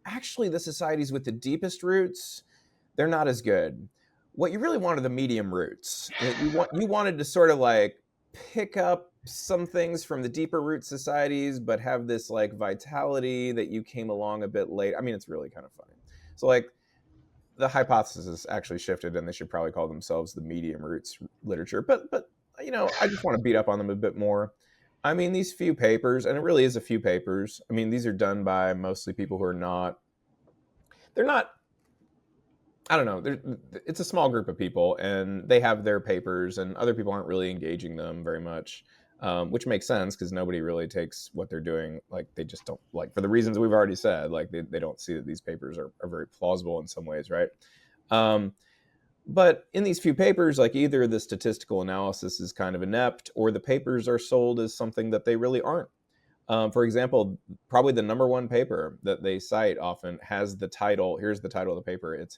actually the societies with the deepest roots, they're not as good. What you really want are the medium roots. You wanted to sort of like pick up some things from the deeper root societies, but have this like vitality that you came along a bit late. I mean, it's really kind of funny. So like the hypothesis actually shifted, and they should probably call themselves the medium roots literature. But I just want to beat up on them a bit more. I mean, these few papers, and it really is a few papers. I mean, these are done by mostly people who are not. They're not. I don't know. It's a small group of people, and they have their papers, and other people aren't really engaging them very much, which makes sense because nobody really takes what they're doing. Like they just don't like for the reasons we've already said. Like they don't see that these papers are very plausible in some ways, right? Um, But in these few papers, like either the statistical analysis is kind of inept or the papers are sold as something that they really aren't. For example, probably the number one paper that they cite often has the title. Here's the title of the paper. It's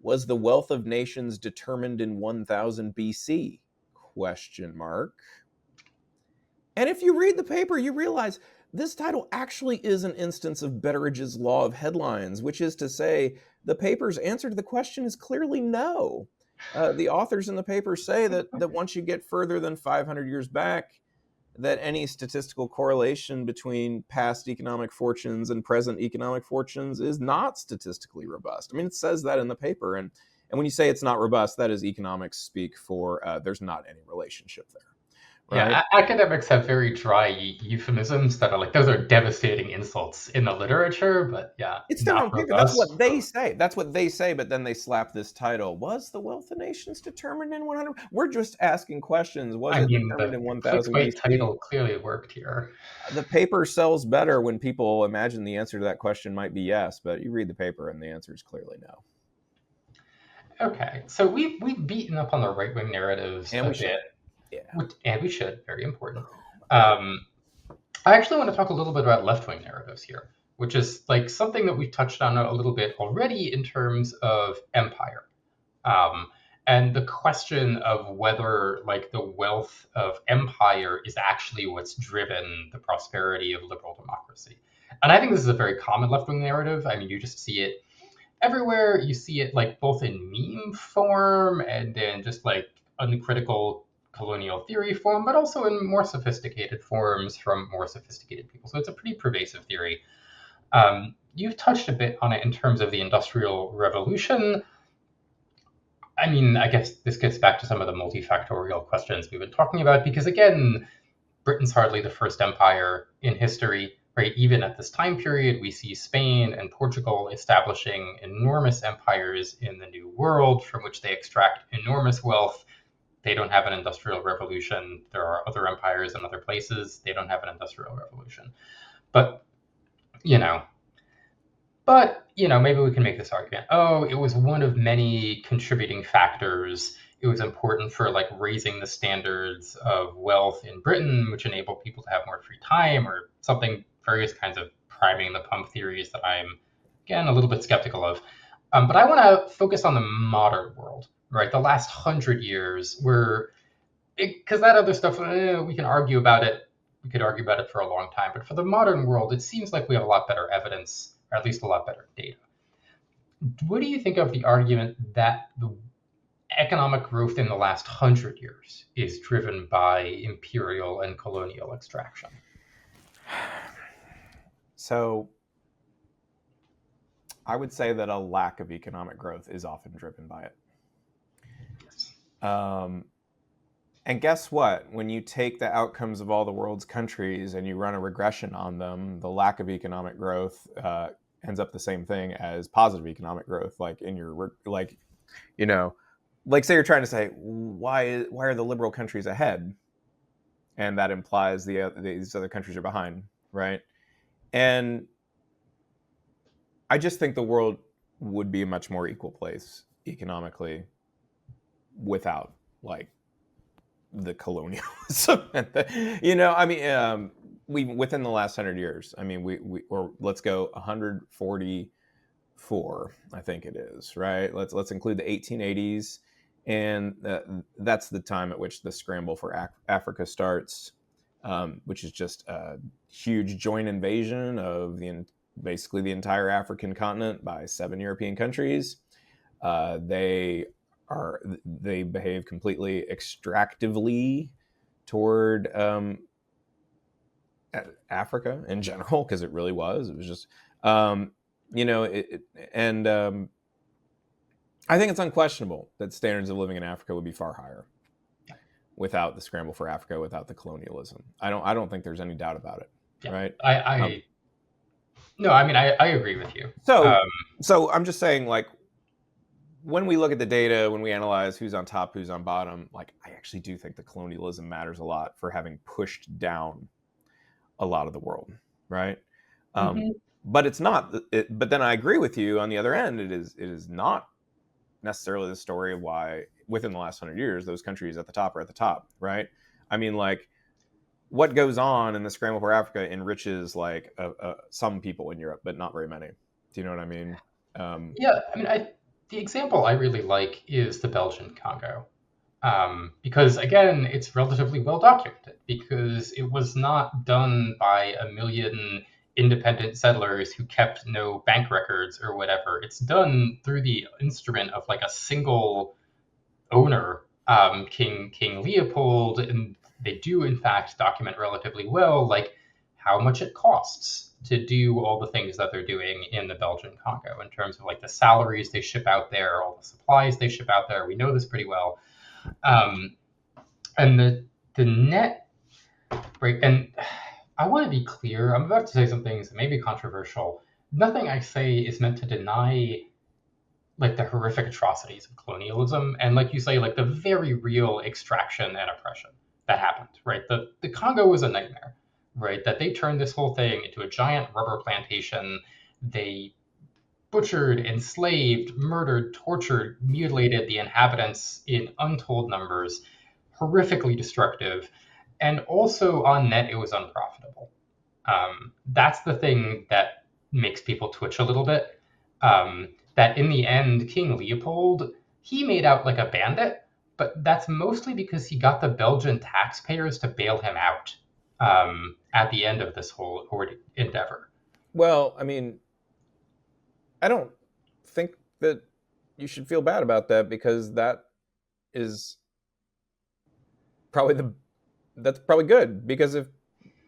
"Was the Wealth of Nations Determined in 1000 BC?" Question mark. And if you read the paper, you realize this title actually is an instance of Betteridge's law of headlines, which is to say, the paper's answer to the question is clearly no. The authors in the paper say that once you get further than 500 years back, that any statistical correlation between past economic fortunes and present economic fortunes is not statistically robust. I mean, it says that in the paper. And when you say it's not robust, that is economics speak for there's not any relationship there. Right? Yeah, academics have very dry euphemisms that are like those are devastating insults in the literature, but yeah, It's their not own paper. That's robust. what they say. That's what they say. But then they slap this title. Was the wealth of nations determined in 100? We're just asking questions. Was I it mean, determined the in 1000 clickbait BC? title clearly worked here. The paper sells better when people imagine the answer to that question might be yes, but you read the paper and the answer is clearly no. Okay, so we've beaten up on the right wing narratives And a we bit, should. Yeah. and we should. Very important. Oh my God. Um, I actually want to talk a little bit about left wing narratives here, which is like something that we've touched on a little bit already in terms of empire. Um, and the question of whether like the wealth of empire is actually what's driven the prosperity of liberal democracy. And I think this is a very common left-wing narrative. I mean, you just see it everywhere. You see it like both in meme form and then just like uncritical colonial theory form, but also in more sophisticated forms from more sophisticated people. So it's a pretty pervasive theory. You've touched a bit on it in terms of the Industrial Revolution. I mean, I guess this gets back to some of the multifactorial questions we've been talking about, because again, Britain's hardly the first empire in history, right? Even at this time period, we see Spain and Portugal establishing enormous empires in the New World from which they extract enormous wealth. They don't have an industrial revolution. There are other empires in other places. They don't have an industrial revolution. But, you know, maybe we can make this argument. Oh, it was one of many contributing factors. It was important for like raising the standards of wealth in Britain, which enabled people to have more free time or something, various kinds of priming the pump theories that I'm, again, a little bit skeptical of. But I want to focus on the modern world, right? The last 100 years, where, because that other stuff, we can argue about it. We could argue about it for a long time. But for the modern world, it seems like we have a lot better evidence, or at least a lot better data. What do you think of the argument that the economic growth in the last 100 years is driven by imperial and colonial extraction? So I would say that a lack of economic growth is often driven by it. Yes. And guess what? When you take the outcomes of all the world's countries and you run a regression on them, the lack of economic growth ends up the same thing as positive economic growth. Like in your, like, you know, like say you're trying to say why are the liberal countries ahead, and that implies these other countries are behind, right? And I just think the world would be a much more equal place economically without like the colonialism. I mean, we within the last 100 years. I mean, or let's go 144. I think it is right. Let's include the 1880s, and that's the time at which the scramble for Africa starts, which is just a huge joint invasion of basically the entire African continent by 7 European countries. They behave completely extractively toward Africa in general, because it really was. It was just, and I think it's unquestionable that standards of living in Africa would be far higher without the scramble for Africa, without the colonialism. I don't think there's any doubt about it. Yeah. Right? No, I mean, I agree with you. So I'm just saying, like, when we look at the data, when we analyze who's on top, who's on bottom, like I actually do think the colonialism matters a lot for having pushed down a lot of the world, right? But it's not. But then I agree with you on the other end. It is not necessarily the story of why within the last 100 years those countries at the top are at the top, right? I mean, like, what goes on in the scramble for Africa enriches like some people in Europe, but not very many. Do you know what I mean? Um, Yeah, I mean, the example I really like is the Belgian Congo. Because again, it's relatively well documented because it was not done by a million independent settlers who kept no bank records or whatever. It's done through the instrument of like a single owner, King Leopold, and they do in fact document relatively well, like how much it costs to do all the things that they're doing in the Belgian Congo in terms of like the salaries they ship out there, all the supplies they ship out there. We know this pretty well. Um, and the net right, and I want to be clear. I'm about to say some things that may be controversial. Nothing I say is meant to deny like the horrific atrocities of colonialism and, like you say, like the very real extraction and oppression that happened. Right, the Congo was a nightmare. Right, that they turned this whole thing into a giant rubber plantation. They butchered, enslaved, murdered, tortured, mutilated the inhabitants in untold numbers, horrifically destructive, and also on net, it was unprofitable. That's the thing that makes people twitch a little bit. That in the end, King Leopold, he made out like a bandit, but that's mostly because he got the Belgian taxpayers to bail him out at the end of this whole endeavor. well, I mean, I don't think that you should feel bad about that because that is probably the that's probably good because if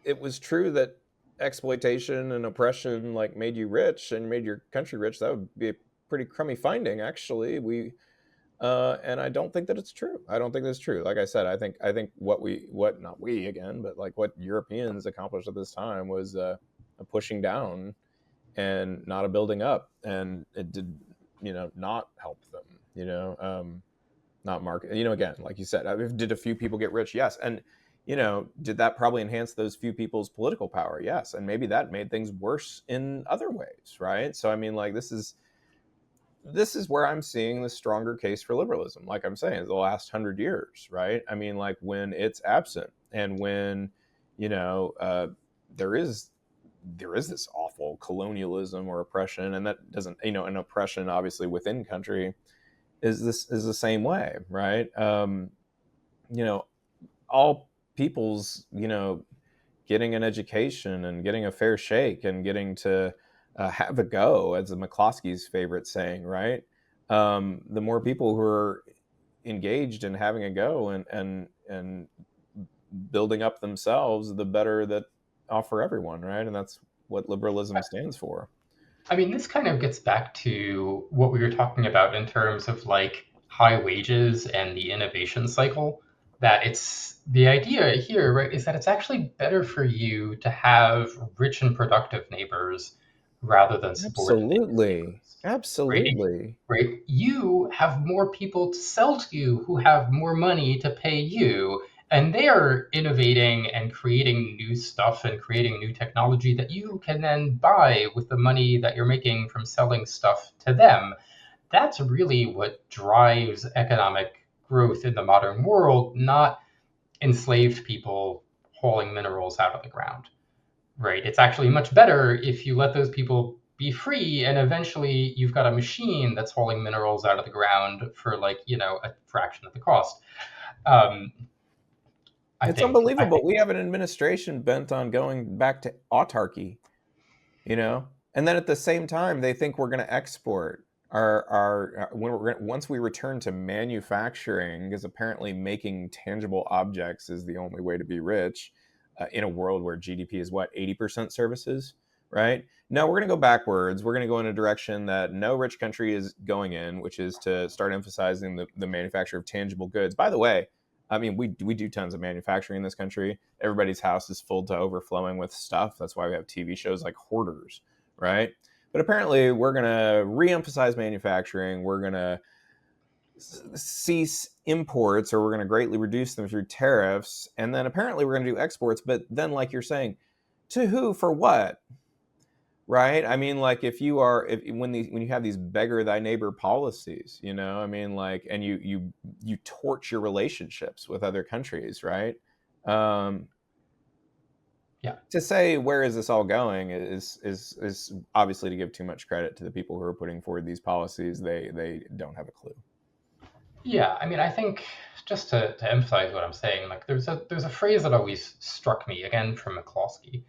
it was true that exploitation and oppression like made you rich and made your country rich, that would be a pretty crummy finding. Actually, we and I don't think that it's true. I don't think that's true. Like I said, I think what not we again, but like what Europeans accomplished at this time was a pushing down and not a building up, and it did not help them. Not market. Again, like you said, did a few people get rich? Yes, and did that probably enhance those few people's political power? Yes, and maybe that made things worse in other ways, right? So I mean, like this is where I'm seeing the stronger case for liberalism. Like I'm saying, the last 100 years, right? I mean, like when it's absent and when there is this awful colonialism or oppression, and that doesn't an oppression obviously within country is the same way, right? All people's getting an education and getting a fair shake and getting to have a go, as the McCloskey's favorite saying, right? The more people who are engaged in having a go and building up themselves, the better that offer everyone, right? And that's what liberalism stands for. I mean, this kind of gets back to what we were talking about in terms of like high wages and the innovation cycle. That it's the idea here, right, is that it's actually better for you to have rich and productive neighbors rather than subordinate Absolutely. neighbors, right? Absolutely. Right? You have more people to sell to you who have more money to pay you, and they are innovating and creating new stuff and creating new technology that you can then buy with the money that you're making from selling stuff to them. That's really what drives economic growth in the modern world, not enslaved people hauling minerals out of the ground. Right? It's actually much better if you let those people be free, and eventually you've got a machine that's hauling minerals out of the ground for like a fraction of the cost. Um, I It's think. I unbelievable. think. We have an administration bent on going back to autarky, and then at the same time they think we're going to export our when once we return to manufacturing, because apparently making tangible objects is the only way to be rich in a world where GDP is what 80% services, right? No, we're going to go backwards. We're going to go in a direction that no rich country is going in, which is to start emphasizing the manufacture of tangible goods. By the way, I mean, we do tons of manufacturing in this country. Everybody's house is full to overflowing with stuff. That's why we have TV shows like Hoarders, right? But apparently, we're going to re-emphasize manufacturing. We're going to cease imports, or we're going to greatly reduce them through tariffs. And then apparently, we're going to do exports. But then, like you're saying, to who, for what? Right? I mean, like if you are, if when you have these beggar thy neighbor policies, I mean, like, and you torch your relationships with other countries, right? Um, Yeah. to say where is this all going is obviously to give too much credit to the people who are putting forward these policies. They don't have a clue. Yeah, I mean, I think just to emphasize what I'm saying, like there's a phrase that always struck me again from McCloskey,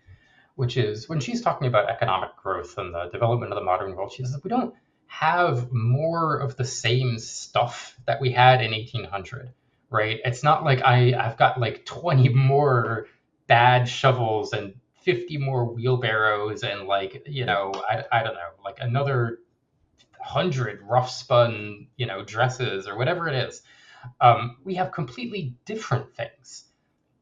which is when she's talking about economic growth and the development of the modern world, she says we don't have more of the same stuff that we had in 1800, right? It's not like I've got like 20 more bad shovels and 50 more wheelbarrows and like, Yeah, I don't know, like another 100 rough spun, dresses or whatever it is. We have completely different things,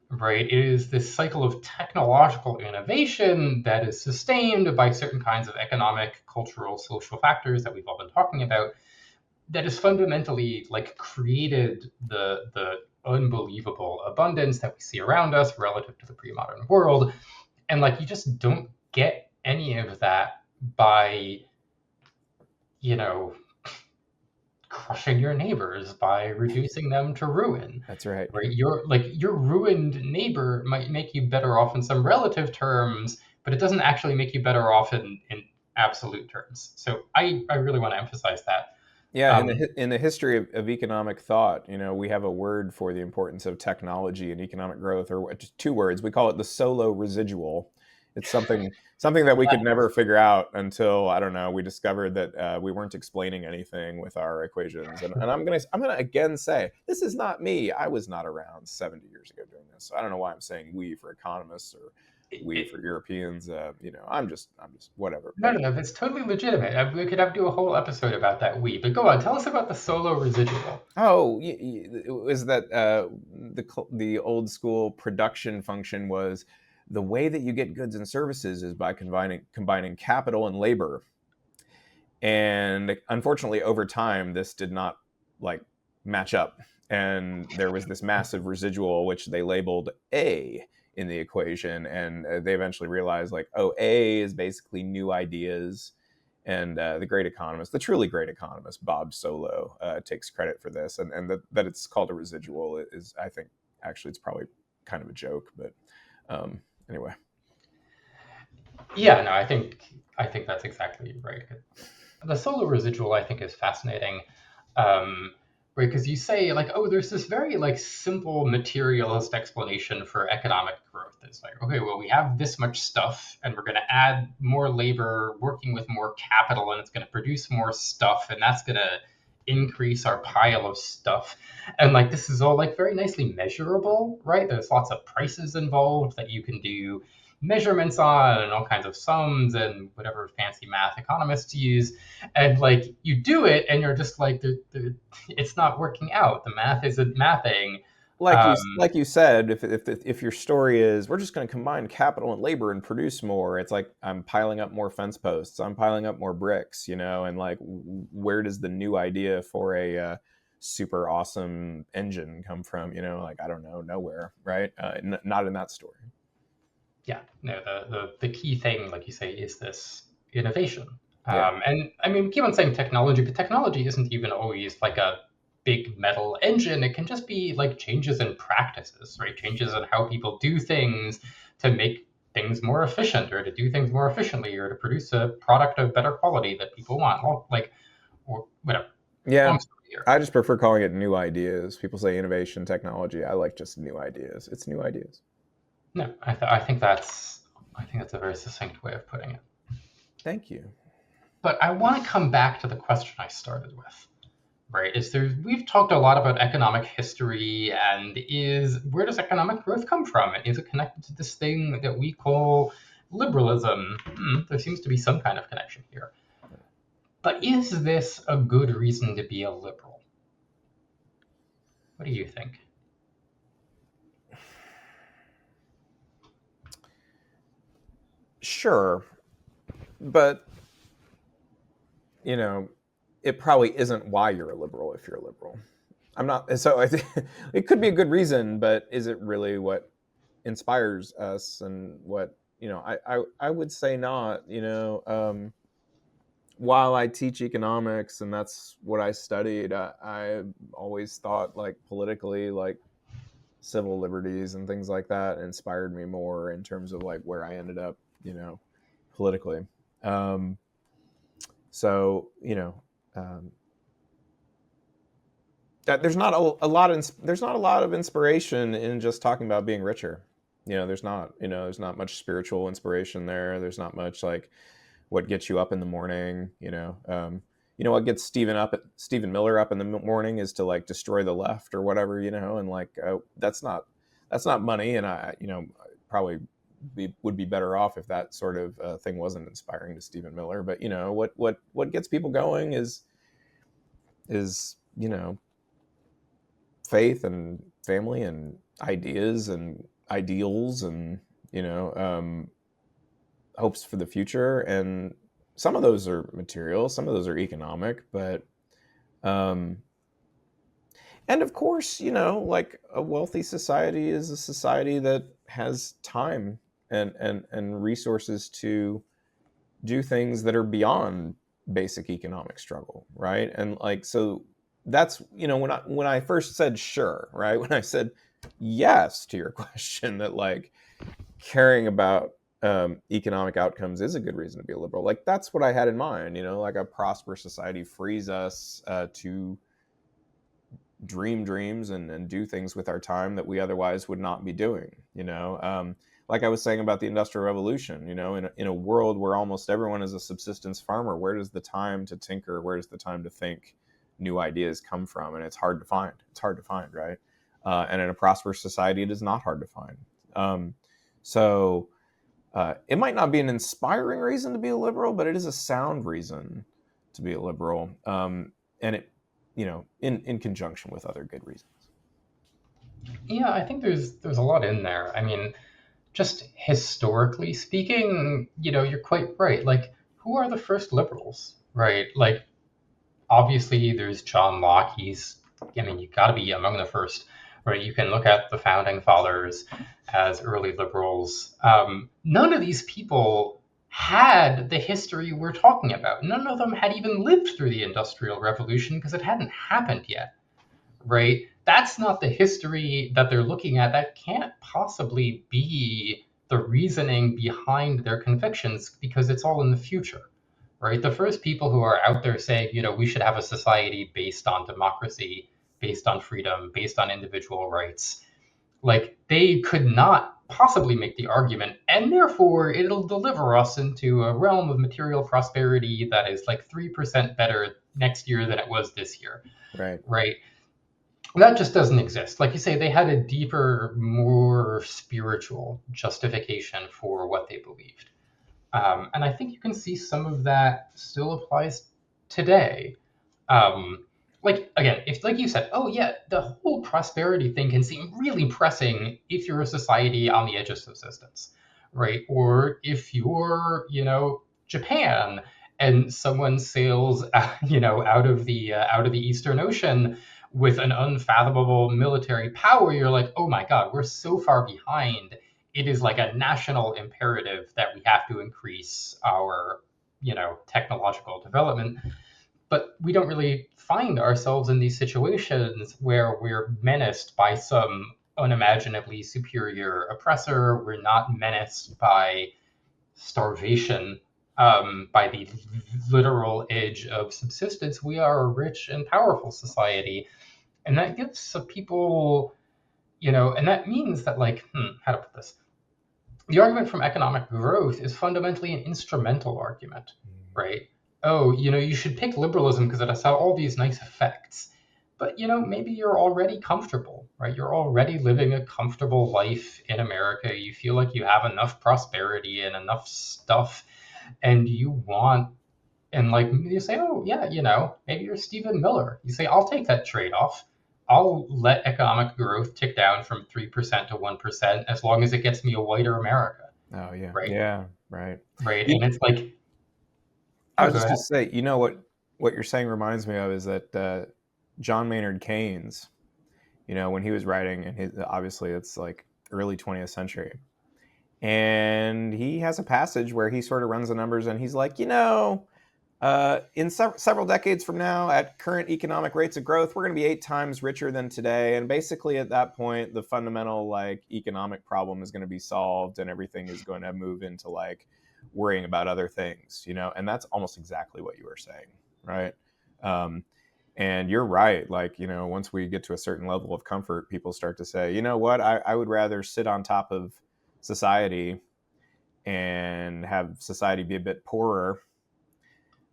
right? It is this cycle of technological innovation that is sustained by certain kinds of economic, cultural, social factors that we've all been talking about that has fundamentally like created the unbelievable abundance that we see around us relative to the pre-modern world. And like you just don't get any of that by, you know, crushing your neighbors by reducing them to ruin, that's right. right? Your ruined neighbor might make you better off in some relative terms, but it doesn't actually make you better off in absolute terms. So I really want to emphasize that. Yeah, in um, in the history of economic thought, we have a word for the importance of technology and economic growth, or just two words. We call it the solo residual. It's something that we could never figure out until, I don't know, we discovered that we weren't explaining anything with our equations. And I'm gonna again say this is not me. I was not around 70 years ago doing this, so I don't know why I'm saying we for economists or we it, for Europeans. I'm just whatever. no, But no, no, that's totally legitimate. We could have do a whole episode about that. But go on, tell us about the solo residual. oh, it was that the old school production function was the way that you get goods and services is by combining capital and labor. And unfortunately, over time, this did not like match up, and there was this massive residual which they labeled A in the equation, and they eventually realized like, oh, A is basically new ideas. And the great economist, the truly great economist, Bob Solow, takes credit for this, and that it's called a residual is, I think, actually, it's probably kind of a joke, but anyway. Yeah, no, I think that's exactly right. The solo residual I think is fascinating, um, right? Because you say like, oh, there's this very like simple materialist explanation for economic growth. It's like, okay, well, we have this much stuff, and we're going to add more labor, working with more capital, and it's going to produce more stuff, and that's going to increase our pile of stuff. And like this is all like very nicely measurable, right? There's lots of prices involved that you can do measurements on and all kinds of sums and whatever fancy math economists use, and like you do it and you're just like it's not working out, the math isn't mathing. Like you said, if your story is we're just going to combine capital and labor and produce more, it's like I'm piling up more fence posts, I'm piling up more bricks, and like where does the new idea for a super awesome engine come from? Like I don't know, nowhere, right? Not in that story. Yeah, no, the key thing, like you say, is this innovation. Yeah. And I mean, we keep on saying technology, but technology isn't even always like a big metal engine. It can just be like changes in practices, right? Changes in how people do things to make things more efficient, or to do things more efficiently, or to produce a product of better quality that people want. Well, like, or whatever. Yeah. Long story here. I just prefer calling it new ideas. People say innovation, technology. I like just new ideas. It's new ideas. No, I think that's a very succinct way of putting it. Thank you. But I want to come back to the question I started with, right? We've talked a lot about economic history, and is where does economic growth come from? And is it connected to this thing that we call liberalism? There seems to be some kind of connection here. But is this a good reason to be a liberal? What do you think? Sure, but it probably isn't why you're a liberal if you're a liberal. I'm not. So I think it could be a good reason, but is it really what inspires us and what I would say not. While I teach economics and that's what I studied, I always thought like politically, like civil liberties and things like that inspired me more in terms of like where I ended up, politically. Um, so that there's not a lot of inspiration in just talking about being richer. There's not much spiritual inspiration there. There's not much like what gets you up in the morning. What gets Stephen Miller up in the morning is to like destroy the left or whatever. And like that's not money. And I probably would be better off if that sort of thing wasn't inspiring to Stephen Miller. But what gets people going is faith and family and ideas and ideals and hopes for the future. And some of those are material, some of those are economic, but and of course, like a wealthy society is a society that has time and resources to do things that are beyond basic economic struggle, right? And like so that's when I first said sure, right? When I said yes to your question that like caring about economic outcomes is a good reason to be a liberal. Like that's what I had in mind. Like a prosperous society frees us to dream dreams and do things with our time that we otherwise would not be doing. Like I was saying about the Industrial Revolution. In a world where almost everyone is a subsistence farmer, where does the time to tinker? Where does the time to think new ideas come from? And it's hard to find. It's hard to find, right? And in a prosperous society, it is not hard to find. So it might not be an inspiring reason to be a liberal, but it is a sound reason to be a liberal, and it, in conjunction with other good reasons. Yeah, I think there's a lot in there. I mean, just historically speaking, you're quite right. Like, who are the first liberals, right? Like, obviously, there's John Locke. I mean, you got to be among the first, right? You can look at the founding fathers as early liberals. None of these people had the history we're talking about. None of them had even lived through the Industrial Revolution because it hadn't happened yet, right? That's not the history that they're looking at. That can't possibly be the reasoning behind their convictions because it's all in the future, right? The first people who are out there saying, we should have a society based on democracy, based on freedom, based on individual rights, like they could not possibly make the argument, and therefore it'll deliver us into a realm of material prosperity that is like 3% better next year than it was this year, Right. right? That just doesn't exist. Like you say, they had a deeper, more spiritual justification for what they believed. And I think you can see some of that still applies today. Like again, if like you said, oh yeah, the whole prosperity thing can seem really pressing if you're a society on the edge of subsistence, right? Or if you're, Japan and someone sails, out of the Eastern Ocean with an unfathomable military power, you're like, oh my God, we're so far behind. It is like a national imperative that we have to increase our, technological development. But we don't really find ourselves in these situations where we're menaced by some unimaginably superior oppressor. We're not menaced by starvation, by the literal edge of subsistence. We are a rich and powerful society. And that gives some people, and that means that, like, how to put this? The argument from economic growth is fundamentally an instrumental argument, right? Oh, you should pick liberalism because it has all these nice effects. But, maybe you're already comfortable, right? You're already living a comfortable life in America. You feel like you have enough prosperity and enough stuff, and you want, and like you say, oh, yeah, maybe you're Stephen Miller. You say, I'll take that trade off. I'll let economic growth tick down from 3% to 1% as long as it gets me a whiter America, Oh yeah, right? yeah, right. Right. You, And it's like, I oh, was go just ahead. gonna say, what you're saying reminds me of is that John Maynard Keynes, when he was writing, and obviously it's like early 20th century, And he has a passage where he sort of runs the numbers and he's like, in several decades from now, at current economic rates of growth, we're going to be 8 times richer than today. And basically, at that point, the fundamental like economic problem is going to be solved, and everything is going to move into like worrying about other things, And that's almost exactly what you were saying, right? Um, and you're right. Like, once we get to a certain level of comfort, people start to say, you know what, I would rather sit on top of society and have society be a bit poorer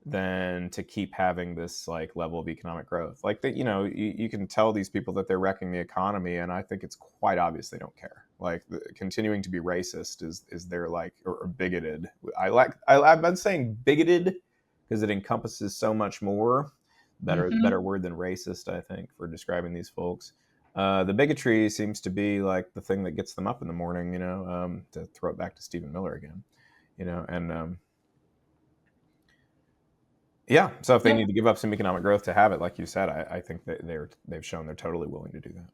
than to keep having this like level of economic growth. Like that, you can tell these people that they're wrecking the economy, and I think it's quite obvious they don't care. Like continuing to be racist is their like or bigoted. I've been saying bigoted because it encompasses so much more. Better Hmm. word than racist, I think, for describing these folks. The bigotry seems to be like the thing that gets them up in the morning. To throw it back to Stephen Miller again. And yeah. So if they Yeah. need to give up some economic growth to have it, like you said, I think that they've shown they're totally willing to do that.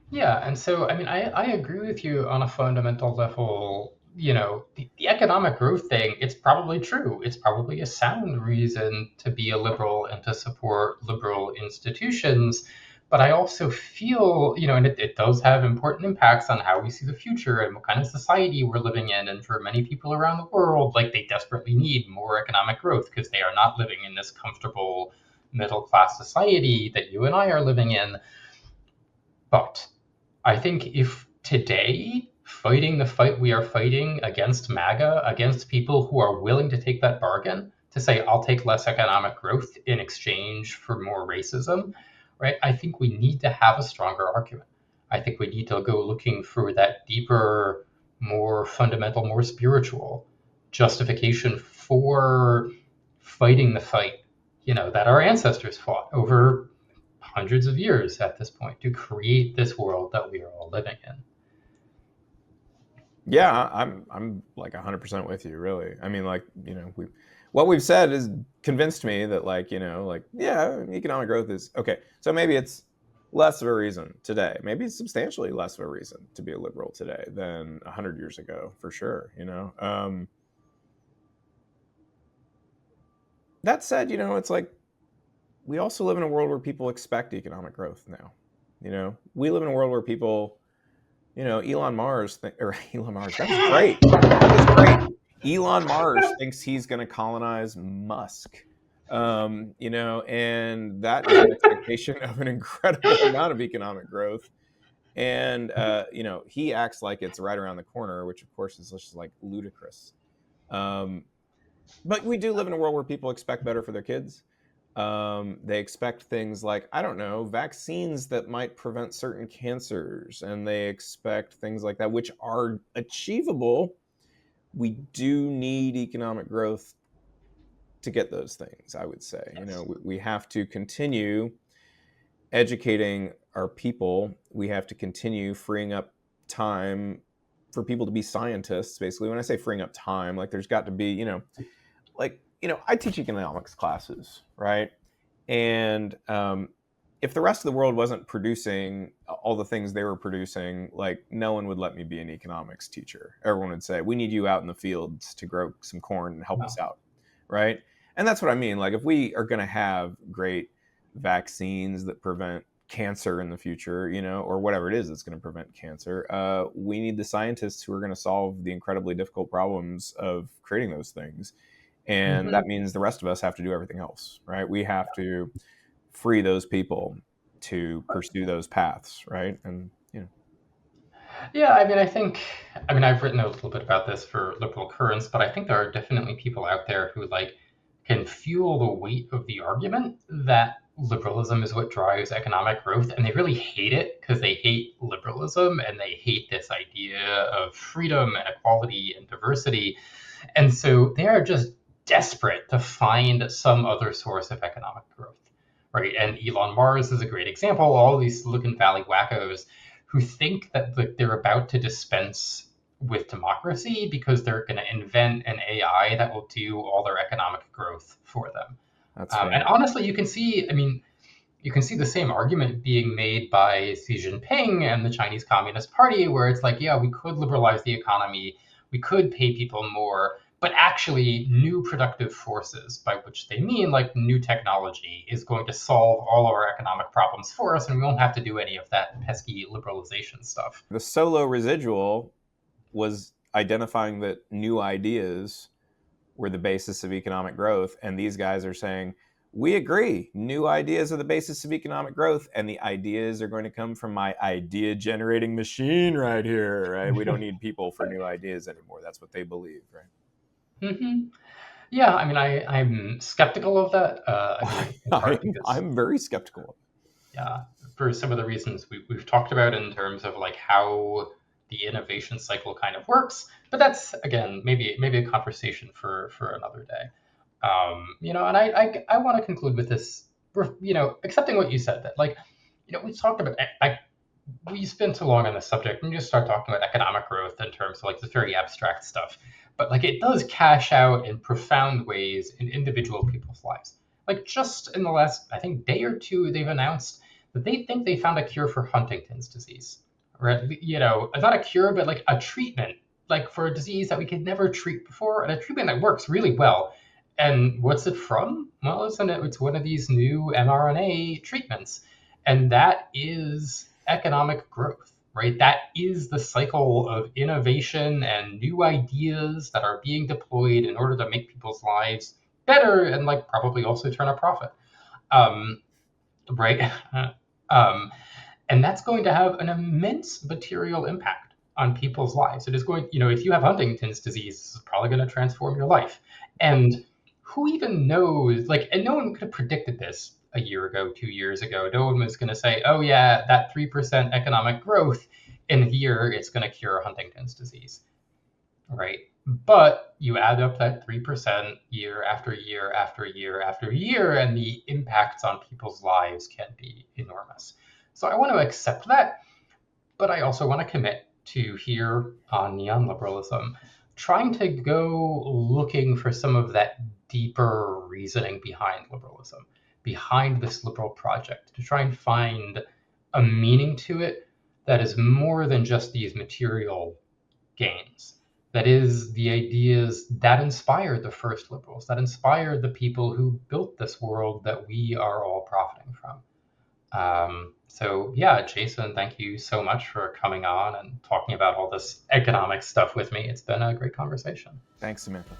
Yeah, and so I mean, I agree with you on a fundamental level. The economic growth thing, it's probably true. It's probably a sound reason to be a liberal and to support liberal institutions. But I also feel, and it does have important impacts on how we see the future and what kind of society we're living in. And for many people around the world, like they desperately need more economic growth because they are not living in this comfortable middle class society that you and I are living in. But I think if today, fighting the fight we are fighting against MAGA, against people who are willing to take that bargain to say, I'll take less economic growth in exchange for more racism, right? I think we need to have a stronger argument. I think we need to go looking for that deeper, more fundamental, more spiritual justification for fighting the fight, that our ancestors fought over hundreds of years at this point to create this world that we are all living in. Yeah, I'm like 100% with you, really. I mean, like, what we've said is convinced me that like, like yeah, economic growth is okay. So maybe it's less of a reason today. Maybe it's substantially less of a reason to be a liberal today than 100 years ago, for sure. That said, it's like we also live in a world where people expect economic growth now. We live in a world where people, Elon Mars, or Elon Mars, that was great. That was great. Elon Mars thinks he's going to colonize Musk. And that is an expectation of an incredible amount of economic growth. And, he acts like it's right around the corner, which of course is just like ludicrous. Um, but we do live in a world where people expect better for their kids. They expect things like, I don't know, vaccines that might prevent certain cancers, and they expect things like that, which are achievable. We do need economic growth to get those things, I would say. Yes. We have to continue educating our people. We have to continue freeing up time for people to be scientists, basically. When I say freeing up time, like there's got to be, I teach economics classes, right? And if the rest of the world wasn't producing all the things they were producing, like no one would let me be an economics teacher. Everyone would say, we need you out in the fields to grow some corn and help us Well, out, right? And that's what I mean. Like if we are going to have great vaccines that prevent cancer in the future, or whatever it is that's going to prevent cancer, we need the scientists who are going to solve the incredibly difficult problems of creating those things. And mhm. that means the rest of us have to do everything else, right? We have to free those people to pursue those paths, right? And Yeah, I mean, I've written a little bit about this for liberal currents, but I think there are definitely people out there who like can feel the weight of the argument that liberalism is what drives economic growth, and they really hate it because they hate liberalism and they hate this idea of freedom and equality and diversity. And so they are just desperate to find some other source of economic growth, right? And Elon Mars is a great example. All these Silicon Valley wackos who think that they're about to dispense with democracy because they're going to invent an AI that will do all their economic growth for them. that's And fantastic. honestly, you can see, I mean, you can see the same argument being made by Xi Jinping and the Chinese Communist Party, where it's like, yeah, we could liberalize the economy, we could pay people more, but actually, new productive forces, by which they mean like new technology, is going to solve all our economic problems for us, and we won't have to do any of that pesky liberalization stuff. The solo residual was identifying that new ideas were the basis of economic growth, and these guys are saying, we agree, new ideas are the basis of economic growth, and the ideas are going to come from my idea generating machine right here, right? We don't need people for new ideas anymore. That's what they believe, right? Mm-hmm. Yeah, I mean, I'm skeptical of that. I mean, in part because, I'm very skeptical. yeah, for some of the reasons we've talked about in terms of like how the innovation cycle kind of works. But that's again maybe a conversation for another day. And I want to conclude with this, accepting what you said, that like, we talked about, we spent too long on this subject and just start talking about economic growth in terms of like this very abstract stuff. But like it does cash out in profound ways in individual people's lives. Like just in the last, I think, day or two, they've announced that they think they found a cure for Huntington's disease. Right? Not a cure, but like a treatment, like for a disease that we could never treat before, and a treatment that works really well. And what's it from? Well, it's one of these new mRNA treatments, and that is economic growth, right? That is the cycle of innovation and new ideas that are being deployed in order to make people's lives better and like probably also turn a profit, um, right? um, and that's going to have an immense material impact on people's lives. It is going, if you have Huntington's disease, it's probably going to transform your life. And who even knows? Like, and no one could have predicted this a year ago, 2 years ago. No one was going to say, oh, yeah, that 3% economic growth in a year, it's going to cure Huntington's disease, right? But you add up that 3% year after year after year after year, and the impacts on people's lives can be enormous. So I want to accept that, but I also want to commit to here on neoliberalism, trying to go looking for some of that deeper reasoning behind liberalism, behind this liberal project, to try and find a meaning to it that is more than just these material gains. That is the ideas that inspired the first liberals, that inspired the people who built this world that we are all profiting from. So yeah, Jason, thank you so much for coming on and talking about all this economic stuff with me. It's been a great conversation. Thanks, Samantha.